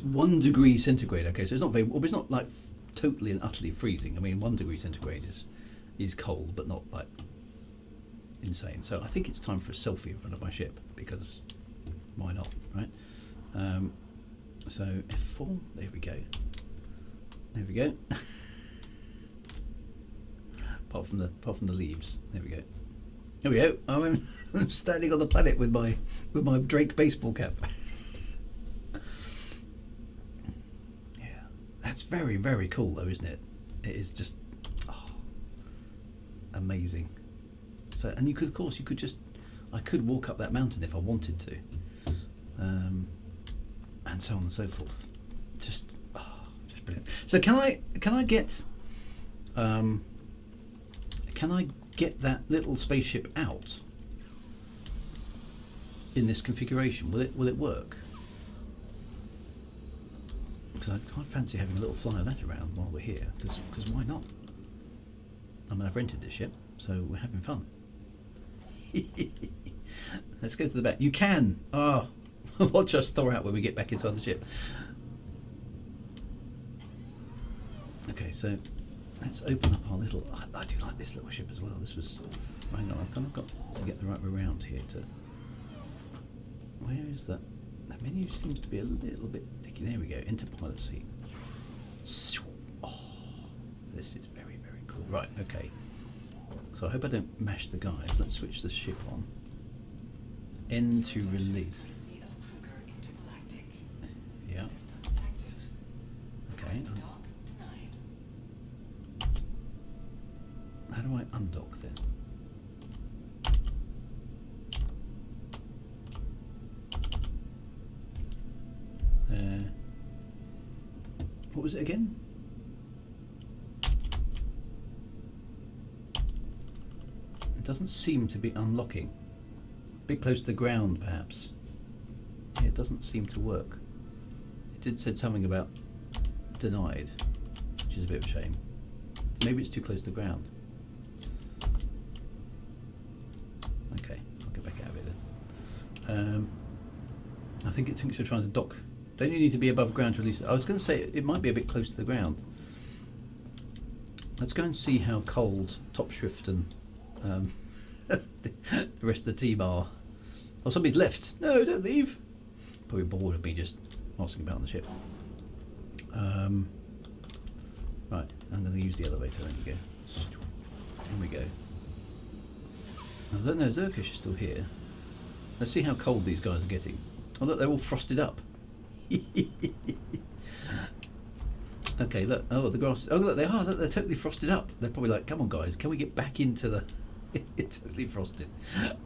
1 degree centigrade. Okay, so it's not very, well, it's not like totally and utterly freezing. I mean, 1 degree centigrade is cold, but not like insane. So I think it's time for a selfie in front of my ship, because why not, right? So F4, there we go. There we go. apart from the leaves, there we go. There we go. I'm standing on the planet with my Drake baseball cap. Yeah, that's very, very cool though, isn't it? It is just amazing. So, and you could just, I could walk up that mountain if I wanted to, and so on and so forth. Just brilliant. So can I get that little spaceship out in this configuration? Will it work? Because I can't fancy having a little fly of that around while we're here. Because why not? I mean, I've rented this ship, so we're having fun. Let's go to the back. You can. Watch us thaw out when we get back inside the ship. Okay, so let's open up our little. I do like this little ship as well. This was. Hang on, I've kind of got to get the right way around here to. Where is that? That menu seems to be a little bit dicky. There we go. Into pilot seat. Oh, this is very, very cool. Right. Okay. So I hope I don't mash the guys. Let's switch the ship on. N to release. Yeah. Okay. How do I undock then? What was it again? It doesn't seem to be unlocking. A bit close to the ground, perhaps. Yeah, it doesn't seem to work. It did said something about denied, which is a bit of a shame. Maybe it's too close to the ground. Okay, I'll get back out of it then. I think it thinks you're trying to dock. Don't you need to be above ground to release it? I was going to say it might be a bit close to the ground. Let's go and see how cold TopSchrott and the rest of the team are. Oh, somebody's left. No, don't leave. Probably bored of me just asking about on the ship. Right, I'm going to use the elevator. There we go. Here we go. I don't know, Zerkesh is still here. Let's see how cold these guys are getting. Oh look, they're all frosted up. Okay, look. Oh, the grass. Oh, look, they are. Look, they're totally frosted up. They're probably like, come on, guys, can we get back into the... totally frosted.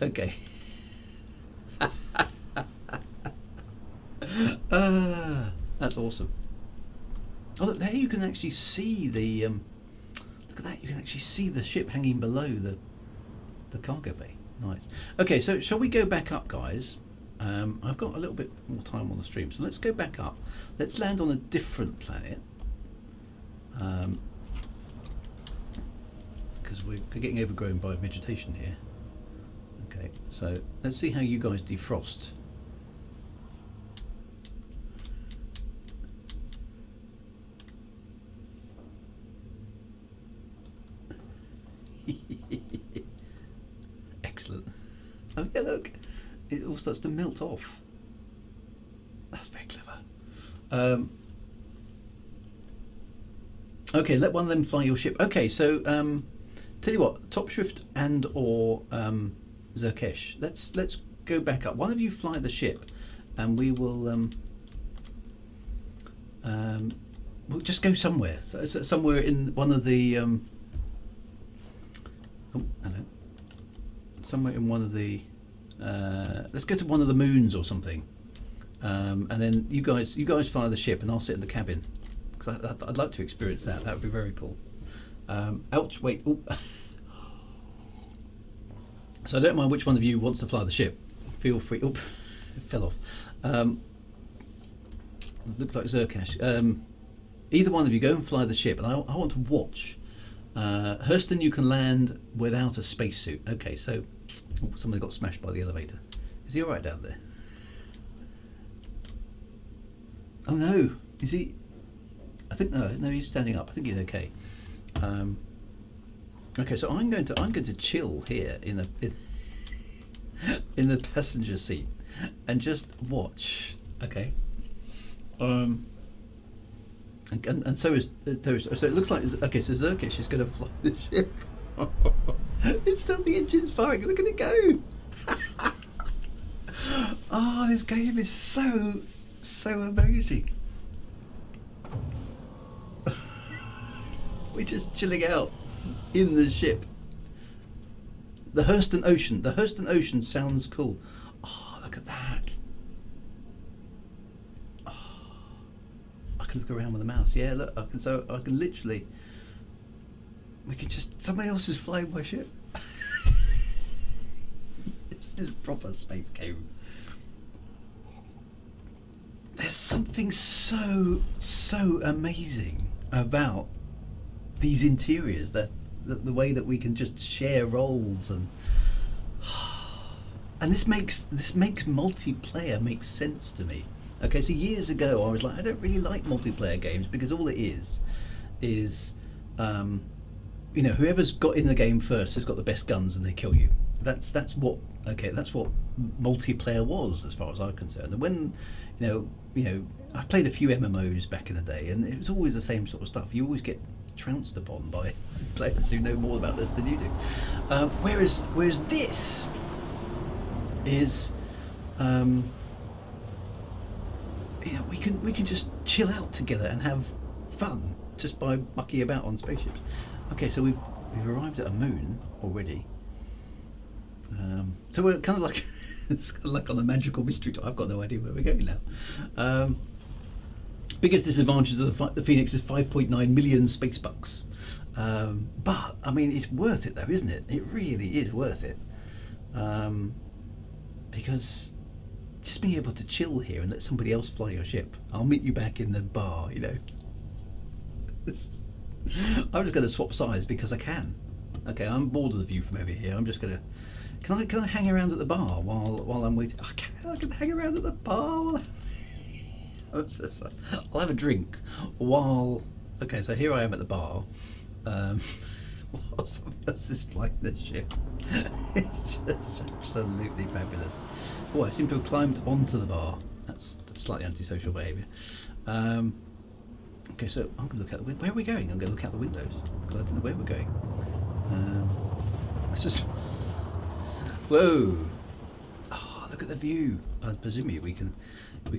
Okay. That's awesome. Oh, look, there you can actually see the... look at that. You can actually see the ship hanging below the cargo bay. Nice. Okay, so shall we go back up, guys? I've got a little bit more time on the stream, so let's go back up. Let's land on a different planet. Because we're getting overgrown by vegetation here. Okay, so let's see how you guys defrost. Excellent. Oh yeah, look. It all starts to melt off. That's very clever. Okay, let one of them fly your ship. Okay, so tell you what, TopSchrott and or Zerkesh, let's go back up. One of you fly the ship, and we will we'll just go somewhere. So somewhere in one of the oh, hello. Somewhere in one of the let's go to one of the moons or something, and then you guys fly the ship, and I'll sit in the cabin because I'd like to experience that. That would be very cool. Ouch! Wait. Ooh. So I don't mind which one of you wants to fly the ship. Feel free. Oop, it fell off. Looks like Zerkesh. Either one of you go and fly the ship, and I want to watch. Hurston, you can land without a spacesuit. Okay, so somebody got smashed by the elevator. Is he all right down there? Oh no, is he? I think no, he's standing up. I think he's okay. Okay, so I'm going to chill here in the passenger seat and just watch. Okay. And so it looks like okay. So Zerkesh is going to fly the ship. It's still the engine's firing. Look at it go! Oh, this game is so amazing. We're just chilling out in the ship. The Hurston Ocean. The Hurston Ocean sounds cool. Oh, look at that. Oh, I can look around with the mouse. Yeah, look. I can literally. We can just. Somebody else is flying my ship. This is proper space game. There's something so amazing about these interiors, that the way that we can just share roles, and this makes multiplayer make sense to me. Okay, so years ago I was like, I don't really like multiplayer games because all it is whoever's got in the game first has got the best guns and they kill you. That's what multiplayer was, as far as I'm concerned. And when I played a few MMOs back in the day, and it was always the same sort of stuff. You always get trounced upon by players who know more about this than you do. Whereas this is, we can just chill out together and have fun just by mucking about on spaceships. Okay, so we've arrived at a moon already. So we're kind of like it's kind of like on a magical mystery tour. I've got no idea where we're going now. Biggest disadvantage of the Phoenix is 5.9 million space bucks. But I mean, it's worth it though, isn't it? It really is worth it. Because just being able to chill here and let somebody else fly your ship. I'll meet you back in the bar, I'm just going to swap sides because I can. Okay, I'm bored of the view from over here. I'm just going to. Can I hang around at the bar while I'm waiting? I can hang around at the bar. I'll have a drink while. Okay, so here I am at the bar. While someone else is flying the ship. It's just absolutely fabulous. Oh, I seem to have climbed onto the bar. That's slightly antisocial behaviour. Okay, so I'm going to look out the window. Where are we going? I'm going to look out the windows because I don't know where we're going. Let's just. Whoa! Oh, look at the view. I presume we can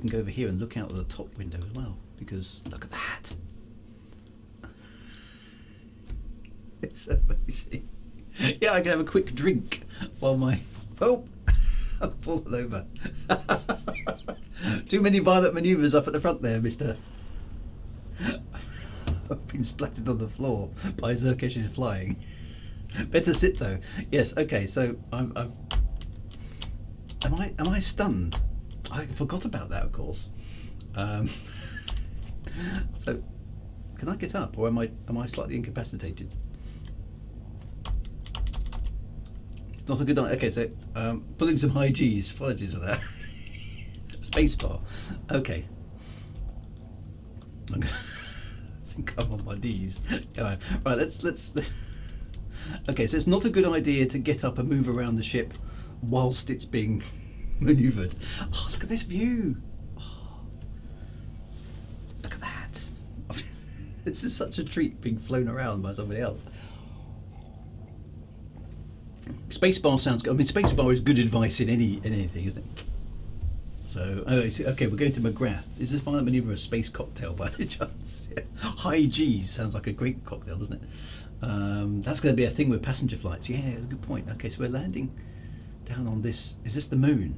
go over here and look out the top window as well, because look at that. It's amazing. Yeah, I can have a quick drink while my I've fallen over. Too many violent manoeuvres up at the front there, mister. I've been splattered on the floor by Zerkesh's flying. Better sit though. Yes. Okay. So am I stunned? I forgot about that, of course. So can I get up, or am I slightly incapacitated? It's not a good night. Okay. So pulling some high G's. Apologies for that. Spacebar. Okay. I think I'm on my knees. Right, let's. Okay, so it's not a good idea to get up and move around the ship whilst it's being manoeuvred. Oh, look at this view! Oh, look at that! This is such a treat being flown around by somebody else. Spacebar sounds good. I mean, spacebar is good advice in anything, isn't it? So, oh, okay, we're going to McGrath. Is this final maneuver a space cocktail by any chance? Yeah. High G's sounds like a great cocktail, doesn't it? That's going to be a thing with passenger flights. Yeah, that's a good point. Okay, so we're landing down on this. Is this the moon?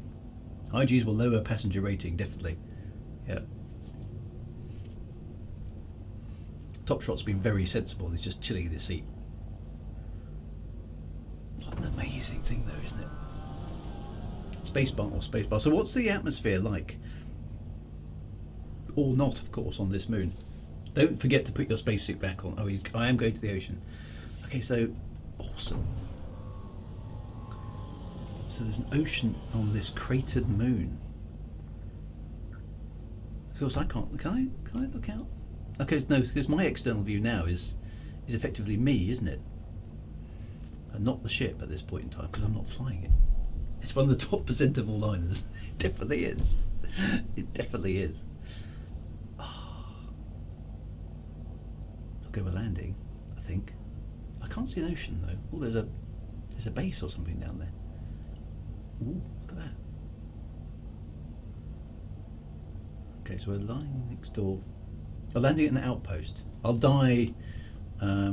High G's will lower passenger rating, definitely. Yeah. TopSchrott's been very sensible. He's just chilling in his seat. What an amazing thing, though, isn't it? Spacebar or spacebar. So what's the atmosphere like? Or not, of course, on this moon. Don't forget to put your spacesuit back on. Oh, I am going to the ocean. Okay, so awesome. So there's an ocean on this cratered moon. So I can't. Can I look out? Okay, no, because my external view now is effectively me, isn't it? And not the ship at this point in time, because I'm not flying it. It's one of the top percent of all liners. It definitely is. It definitely is. Oh. Okay, we're landing, I think. I can't see an ocean though. Oh, there's a base or something down there. Ooh, look at that. Okay, so we're lying next door. We're landing at an outpost. I'll die. I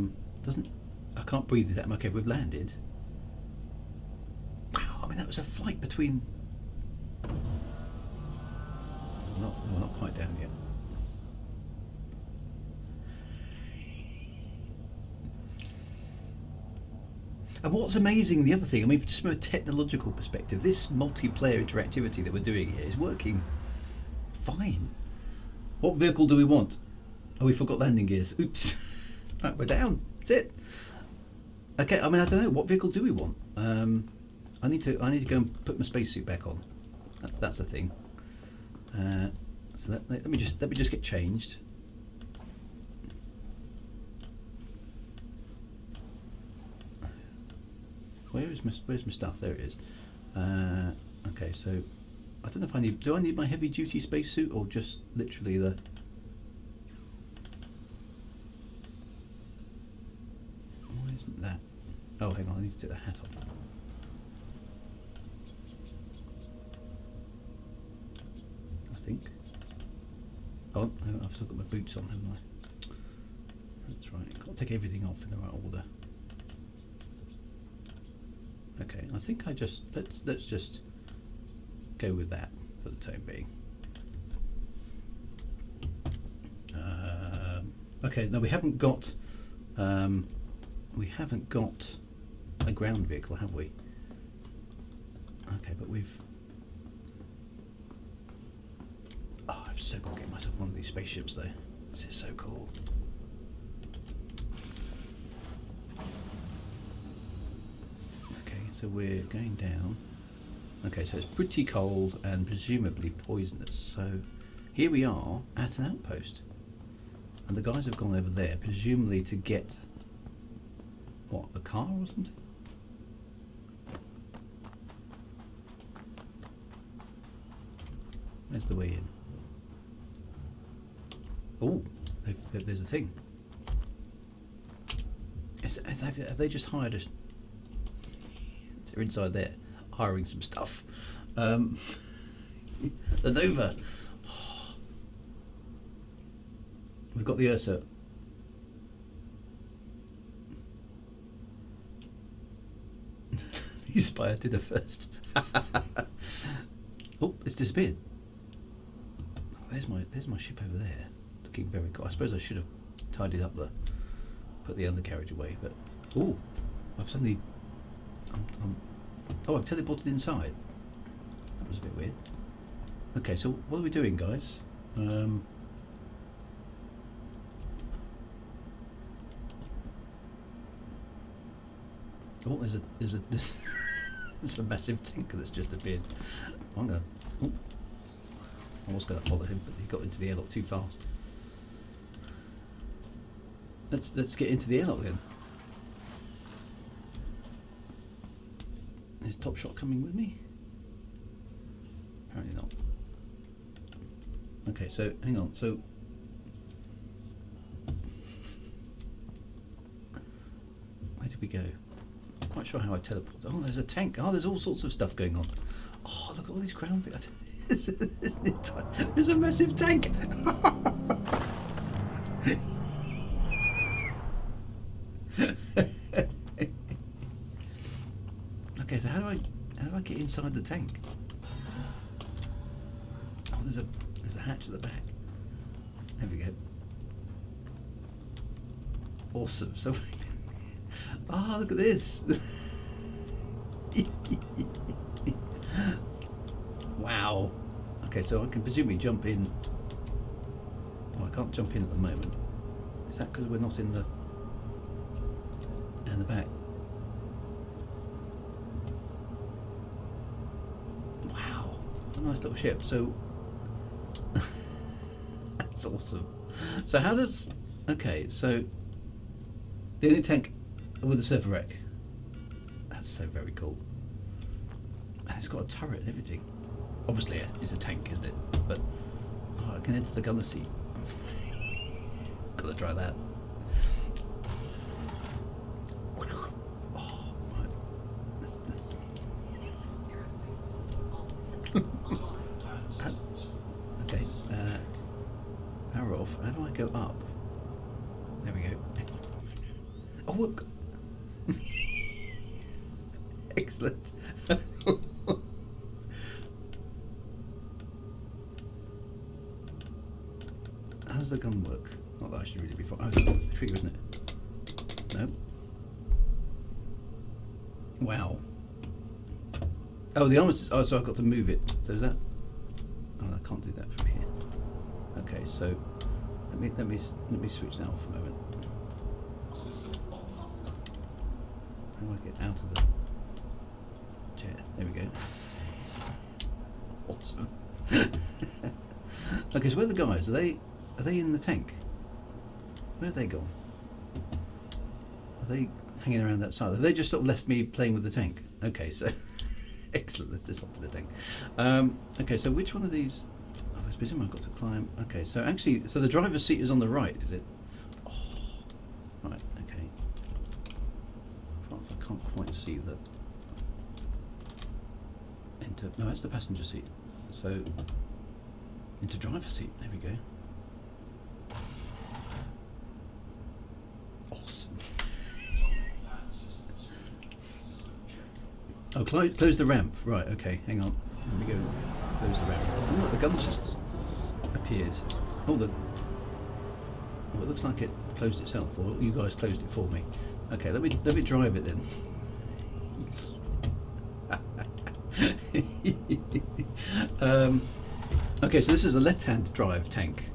can't breathe that. Okay, we've landed. Wow, I mean that was a flight between. We're not quite down yet. And what's amazing, the other thing, I mean, just from a technological perspective, this multiplayer interactivity that we're doing here is working fine. What vehicle do we want? Oh, we forgot landing gears. Oops. Right, we're down. That's it. Okay, I mean, I don't know. What vehicle do we want? I need to go and put my spacesuit back on. That's the thing. So let me just get changed. Where's my stuff? There it is. Okay, so I don't know if do I need my heavy duty spacesuit or just literally the. Why isn't that? Oh, hang on, I need to take the hat off. I think. Oh, I've still got my boots on, haven't I? That's right. Got to take everything off in the right order. Okay, I think let's just go with that for the time being. Okay, no, we haven't got a ground vehicle, have we? Okay, but we've. Oh, I've so got to get myself one of these spaceships though. This is so cool. So we're going down. Okay, so it's pretty cold and presumably poisonous. So here we are at an outpost. And the guys have gone over there, presumably to get, what, a car or something? Where's the way in? Oh, there's a thing. Have they just hired us? They're inside there, hiring some stuff. The Nova. Oh. We've got the Ursa. You spy did it first. Oh, it's disappeared. There's my ship over there. Looking very cool. I suppose I should have tidied up put the undercarriage away, but oh, I've suddenly. Oh, I've teleported inside. That was a bit weird. Okay, so what are we doing, guys? Oh, there's a massive tanker that's just appeared. I'm gonna. Oh, I was gonna follow him, but he got into the airlock too fast. Let's get into the airlock then. Is TopSchrott coming with me? Apparently not. Okay, so hang on. So where did we go? quite sure how I teleport. Oh, there's a tank. Oh, there's all sorts of stuff going on. Oh, look at all these ground vehicles. There's a massive tank. Okay, so how do I get inside the tank? Oh, there's a hatch at the back. There we go. Awesome. So, oh, look at this. Wow. Okay, so I can presumably jump in. Oh, I can't jump in at the moment. Is that because we're not in the back? Wow, a nice little ship. So that's awesome. So how does? Okay, so the only tank with a server wreck. That's so very cool. And it's got a turret and everything. Obviously, it's a tank, isn't it? But oh, I can enter the gunner seat. Gotta try that. Oh, right. That's okay. Power off. How do I go up? There we go. Oh, I've got excellent. How does the gun work? Not that I should really be fine. Oh, it's the trigger, isn't it? No. Wow. Oh, the armistice. Oh, so I've got to move it. So is that? Oh, I can't do that from here. Okay, so let me switch that off for a moment. How do I get out of the chair? There we go. Awesome. Okay, so where are the guys? Are they in the tank? Where have they gone? Are they hanging around outside? Have they just sort of left me playing with the tank? Okay, so excellent. Let's just stop with the tank. Okay, so which one of these? Oh, I presume I've got to climb. Okay, so actually, so the driver's seat is on the right, is it? Oh, right. Okay. I can't quite see the enter. No, that's the passenger seat. So into driver's seat. There we go. Awesome. Oh, close the ramp. Right, okay, hang on. Let me go close the ramp. Oh, look, the gun's just appeared. Oh, it looks like it closed itself, or you guys closed it for me. Okay, let me drive it then. Okay, so this is the left-hand drive tank.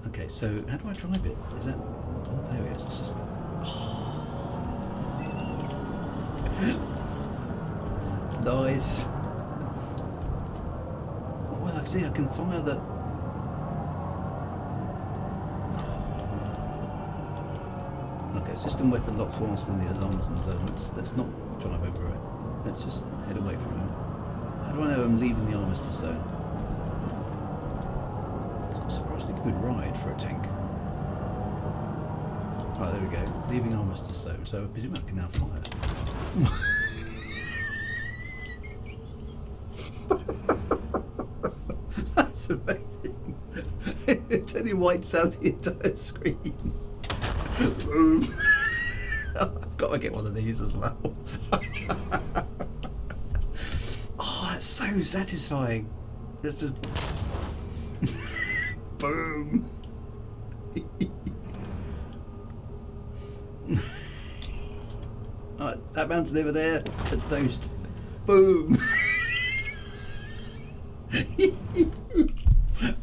Okay, so how do I drive it? Is that? Oh, there it is. It's just. Nice. Oh, well, I see. I can fire the. Okay, system weapon locked whilst in the alarms zone. Let's not drive over it. Let's just head away from it. How do I know I'm leaving the armistice zone? It's got a surprisingly good ride for a tank. Right, there we go. Leaving armistice zone. So I presume I can now fire. That's amazing. It only whites out the entire screen. Boom. I've got to get one of these as well. Oh, that's so satisfying. It's just boom. Alright, that mountain over there, that's toast. Boom.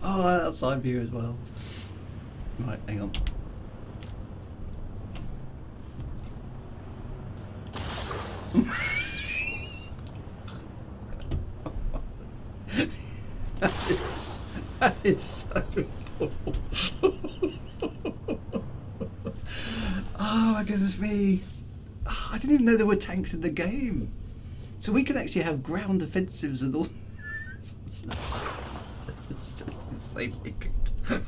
Oh, outside view as well. Right, hang on. That is so cool. Oh my goodness me. Oh, I didn't even know there were tanks in the game. So we can actually have ground offensives and all. It's just insanely good.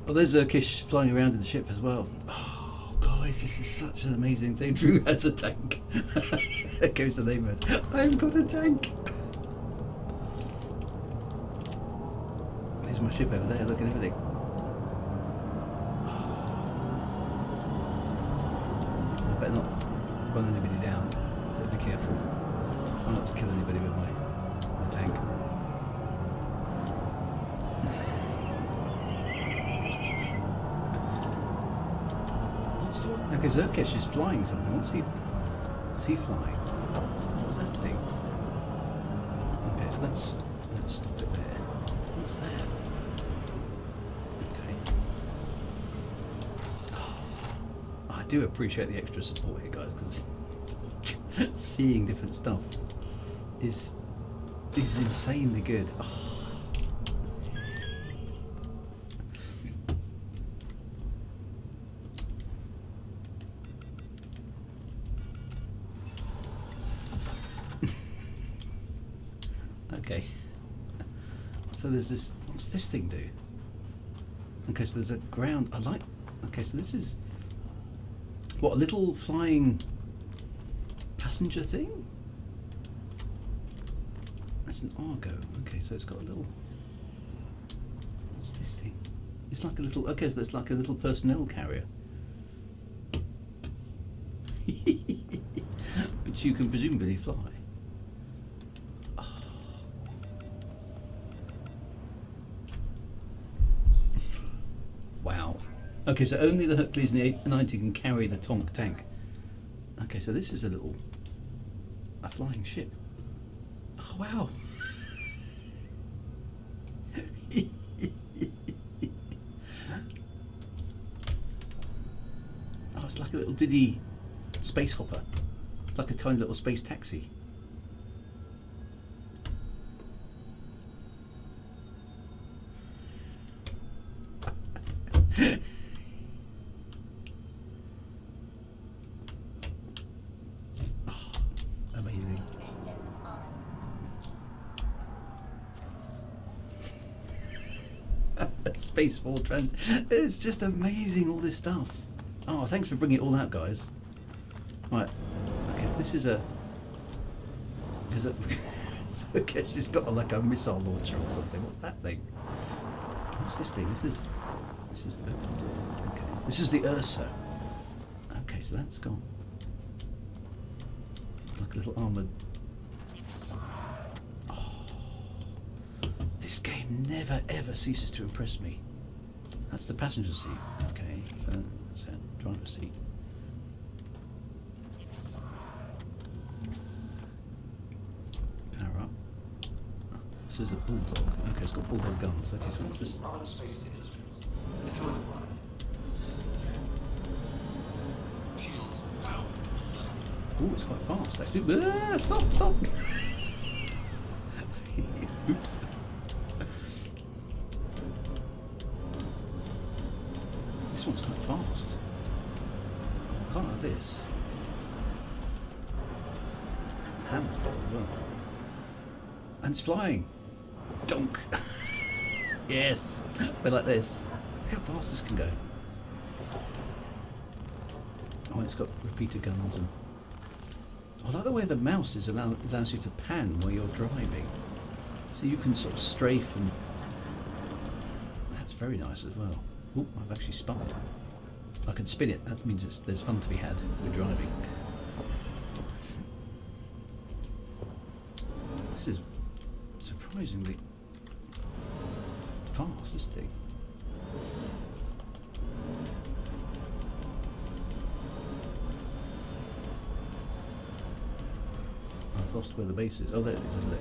Oh, there's Zerkesh flying around in the ship as well. Oh, guys, this is such an amazing thing. Drew has a tank. There goes the name of it. I've got a tank. There's my ship over there. Look at everything. I better not run anybody down. Better be careful. Try not to kill anybody with my tank. Okay, Zerkesh is flying something. What's he flying? What was that thing? Okay, so let's stop it there. What's that? Okay. I do appreciate the extra support here, guys, because seeing different stuff is insanely good. Oh. Okay, so there's this, what's this thing do? Okay, so there's a ground, I like, okay, so this is, what, a little flying passenger thing? That's an Argo, okay, so it's got a little, what's this thing? It's like a little, okay, so it's like a little personnel carrier. Which you can presumably fly. Wow. Okay, so only the Hercules 90 can carry the Tonk tank. Okay, so this is a flying ship. Oh, wow. Oh, it's like a little Diddy space hopper. It's like a tiny little space taxi. Oh, amazing. Space Fortran. It's just amazing, all this stuff. Oh, thanks for bringing it all out, guys. Right. Okay, this is a... Okay, she's got like a missile launcher or something. What's that thing? What's this thing? This is the... Okay. This is the Ursa. Okay, so that's got... like a little armoured... Oh. This game never ever ceases to impress me. That's the passenger seat. Okay, so that's it. Driver's seat. Power up. Oh, this is a bulldog. Okay, it's got bulldog guns. Okay, so what's this? Oh, it's quite fast actually. Ah, stop! Oops. This one's quite fast. Oh, I can't like this. Hand's got it as well. And it's flying. Donk. Yes. But like this. Look how fast this can go. Oh, it's got repeater guns and... I like the way the mouse allows you to pan while you're driving. So you can sort of strafe and... That's very nice as well. Oh, I've actually spun it. I can spin it. That means there's fun to be had with driving. This is surprisingly fast, this thing. I've lost where the base is. Oh, there it is, over there.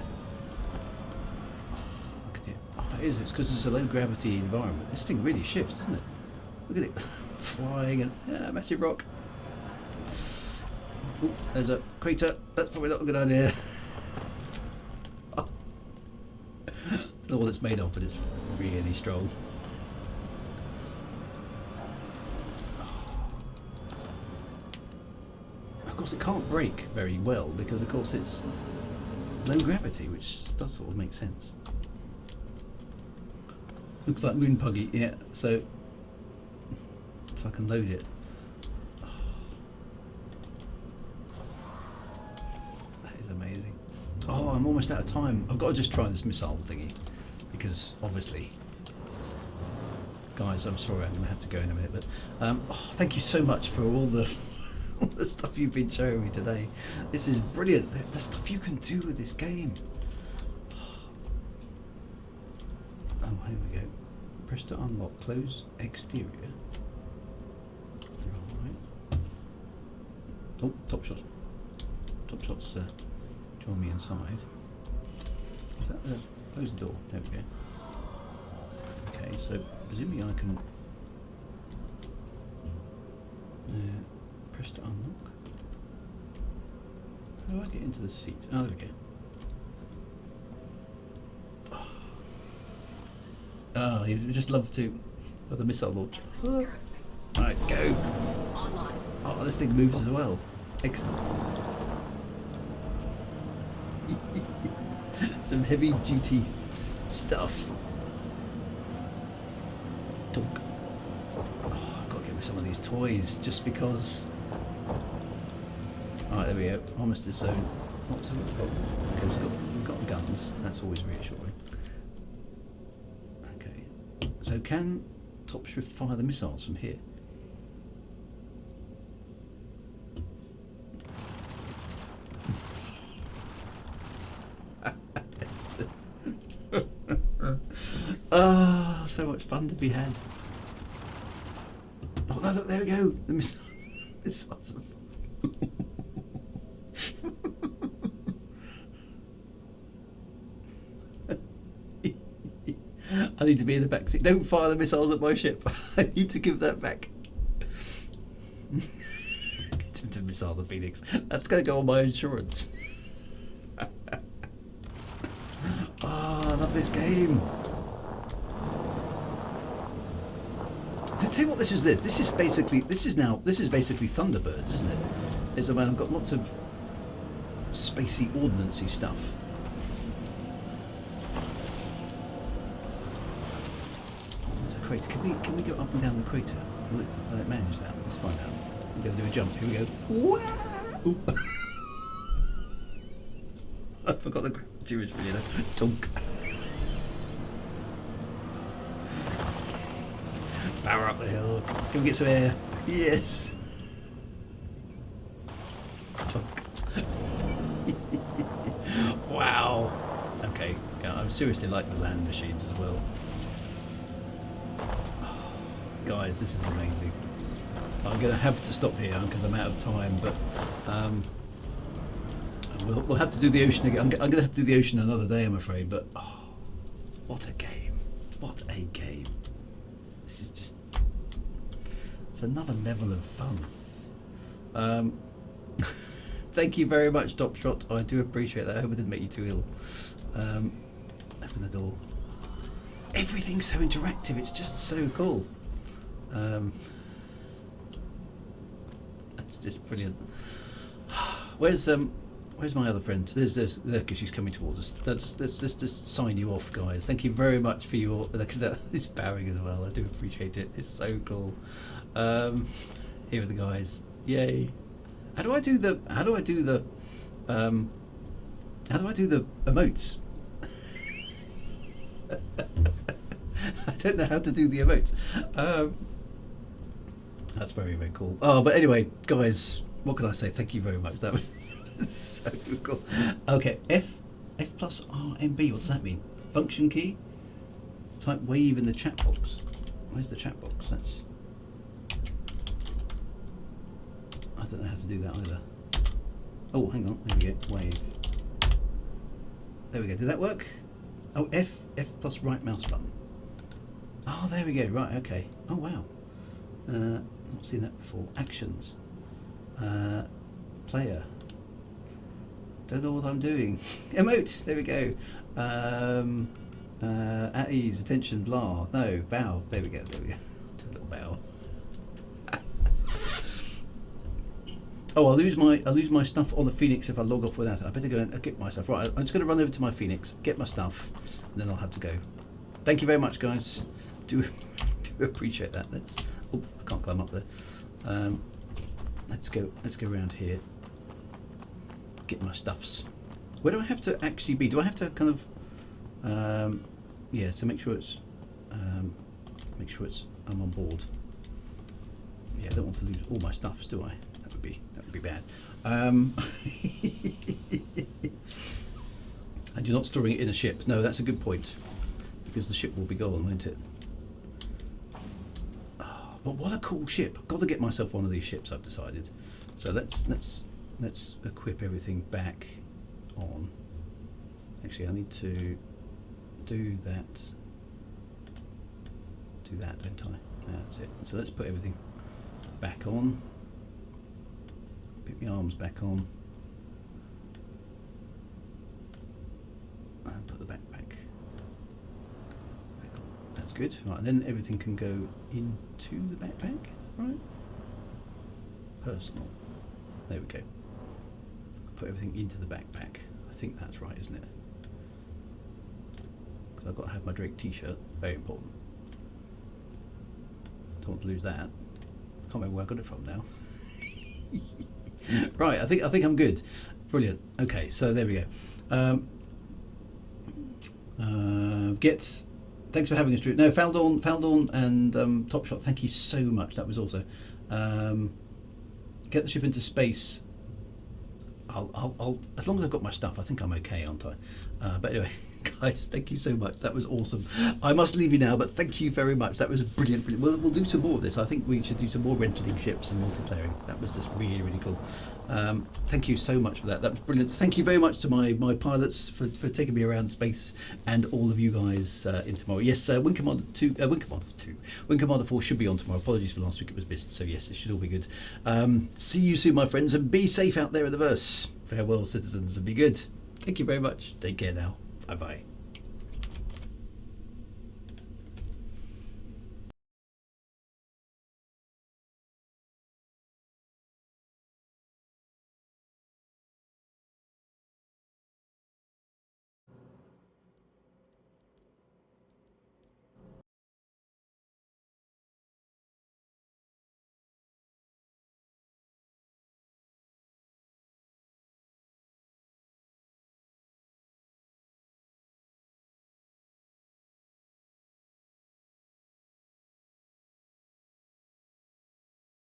Oh, look at it. Oh, it is. It's because it's a low gravity environment. This thing really shifts, doesn't it? Look at it. Flying and massive rock. Oh, there's a crater. That's probably not a good idea. Don't know what it's made of, but it's really strong. Of course, it can't brake very well because, of course, it's low gravity, which does sort of make sense. Looks like Moon Puggy, yeah. So if I can load it. That is amazing. Oh, I'm almost out of time. I've got to just try this missile thingy, because obviously, guys, I'm sorry, I'm going to have to go in a minute, but oh, thank you so much for all the all the stuff you've been showing me today. This is brilliant. The stuff you can do with this game. Oh, here we go. Press to unlock. Close exterior. Right. Oh, TopSchrott. TopSchrot's join me inside. Is that close the door? There we go. Okay, so presumably I can press to unlock. How do I get into the seat? Oh, there we go. Oh, you'd just love to have the missile launch. Right, go. Oh, this thing moves as well. Excellent. Some heavy duty stuff. Dunk. Oh, I've got to get me some of these toys just because. Alright, there we go. Almost as zone. What's we've got? Okay, we've got guns. That's always reassuring. Okay. So can TopSchrott fire the missiles from here? Ah, so much fun to be had. Oh no, look, there we go. The missiles are I need to be in the back seat. Don't fire the missiles at my ship. I need to give that back. Get him to missile the Phoenix. That's going to go on my insurance. I love this game. Tell you what this is. This is basically Thunderbirds, isn't it? It's about I've got lots of spacey ordnancy stuff. There's a crater. Can we go up and down the crater? Will it manage that? Let's find out. We're going to do a jump. Here we go. Ooh. I forgot the gravity was really low. Tunk. Power up the hill. Can we get some air? Yes. Tunk. Wow. Okay. Yeah, I seriously like the land machines as well. Guys, this is amazing. I'm going to have to stop here because I'm out of time, but we'll have to do the ocean again. I'm going to have to do the ocean another day, I'm afraid, but oh, what a game. What a game. This is just, it's another level of fun. Thank you very much, TopSchrott. I do appreciate that. I hope it didn't make you too ill. Open the door. Everything's so interactive. It's just so cool. That's just brilliant. Where's my other friend? There's Zerkesh. She's coming towards us. Let's just sign you off, guys. Thank you very much for your this bowing as well. I do appreciate it. It's so cool. Here are the guys. Yay! How do I do the emotes? I don't know how to do the emotes. That's very, very cool. Oh, but anyway, guys, what can I say? Thank you very much. That was so cool. Okay, F plus RMB. What does that mean? Function key. Type wave in the chat box. Where's the chat box? That's. I don't know how to do that either. Oh, hang on. There we go. Wave. There we go. Did that work? Oh, F plus right mouse button. Oh, there we go. Right. Okay. Oh, wow. Not seen that before. Actions. Player. Don't know what I'm doing. Emotes. There we go. At ease. Attention. Blah. No. Bow. There we go. There we go. Do a little bow. Oh, I'll lose my stuff on the Phoenix if I log off without it. I better go and get my stuff. Right. I'm just going to run over to my Phoenix, get my stuff, and then I'll have to go. Thank you very much, guys. Do do appreciate that. Let's. Oh, I can't climb up there. Let's go around here. Get my stuffs. Where do I have to actually be? Do I have to kind of? Yeah. So make sure it's. I'm on board. Yeah, I don't want to lose all my stuffs, do I? That would be bad. And you're not storing it in a ship. No, that's a good point, because the ship will be gone, won't it? Oh, but what a cool ship! I've got to get myself one of these ships, I've decided. So let's equip everything back on. Actually, I need to do that. Do that, don't I? That's it. So let's put everything back on. Put my arms back on. And put the backpack back on. That's good. Right, and then everything can go into the backpack. Is that right? Personal. There we go. Put everything into the backpack. I think that's right, isn't it? Because I've got to have my Drake t-shirt. Very important. Don't want to lose that. I can't remember where I got it from now. Right, I think I'm good. Brilliant. Okay, so there we go. Thanks for having us, Drew. No, Faldorn and TopSchrott, thank you so much. That was also get the ship into space. I'll as long as I've got my stuff, I think I'm okay, aren't I? But anyway, guys, thank you so much. That was awesome. I must leave you now, but thank you very much. That was brilliant. We'll do some more of this. I think we should do some more renting ships and multiplayering. That was just really, really cool. Thank you so much for that. That was brilliant. Thank you very much to my pilots for taking me around space, and all of you guys in tomorrow. Yes, Wing Commander 2, Wing Commander 4 should be on tomorrow. Apologies for last week, it was missed. So yes, it should all be good. See you soon, my friends, and be safe out there in the verse. Farewell, citizens, and be good. Thank you very much. Take care now. Bye bye.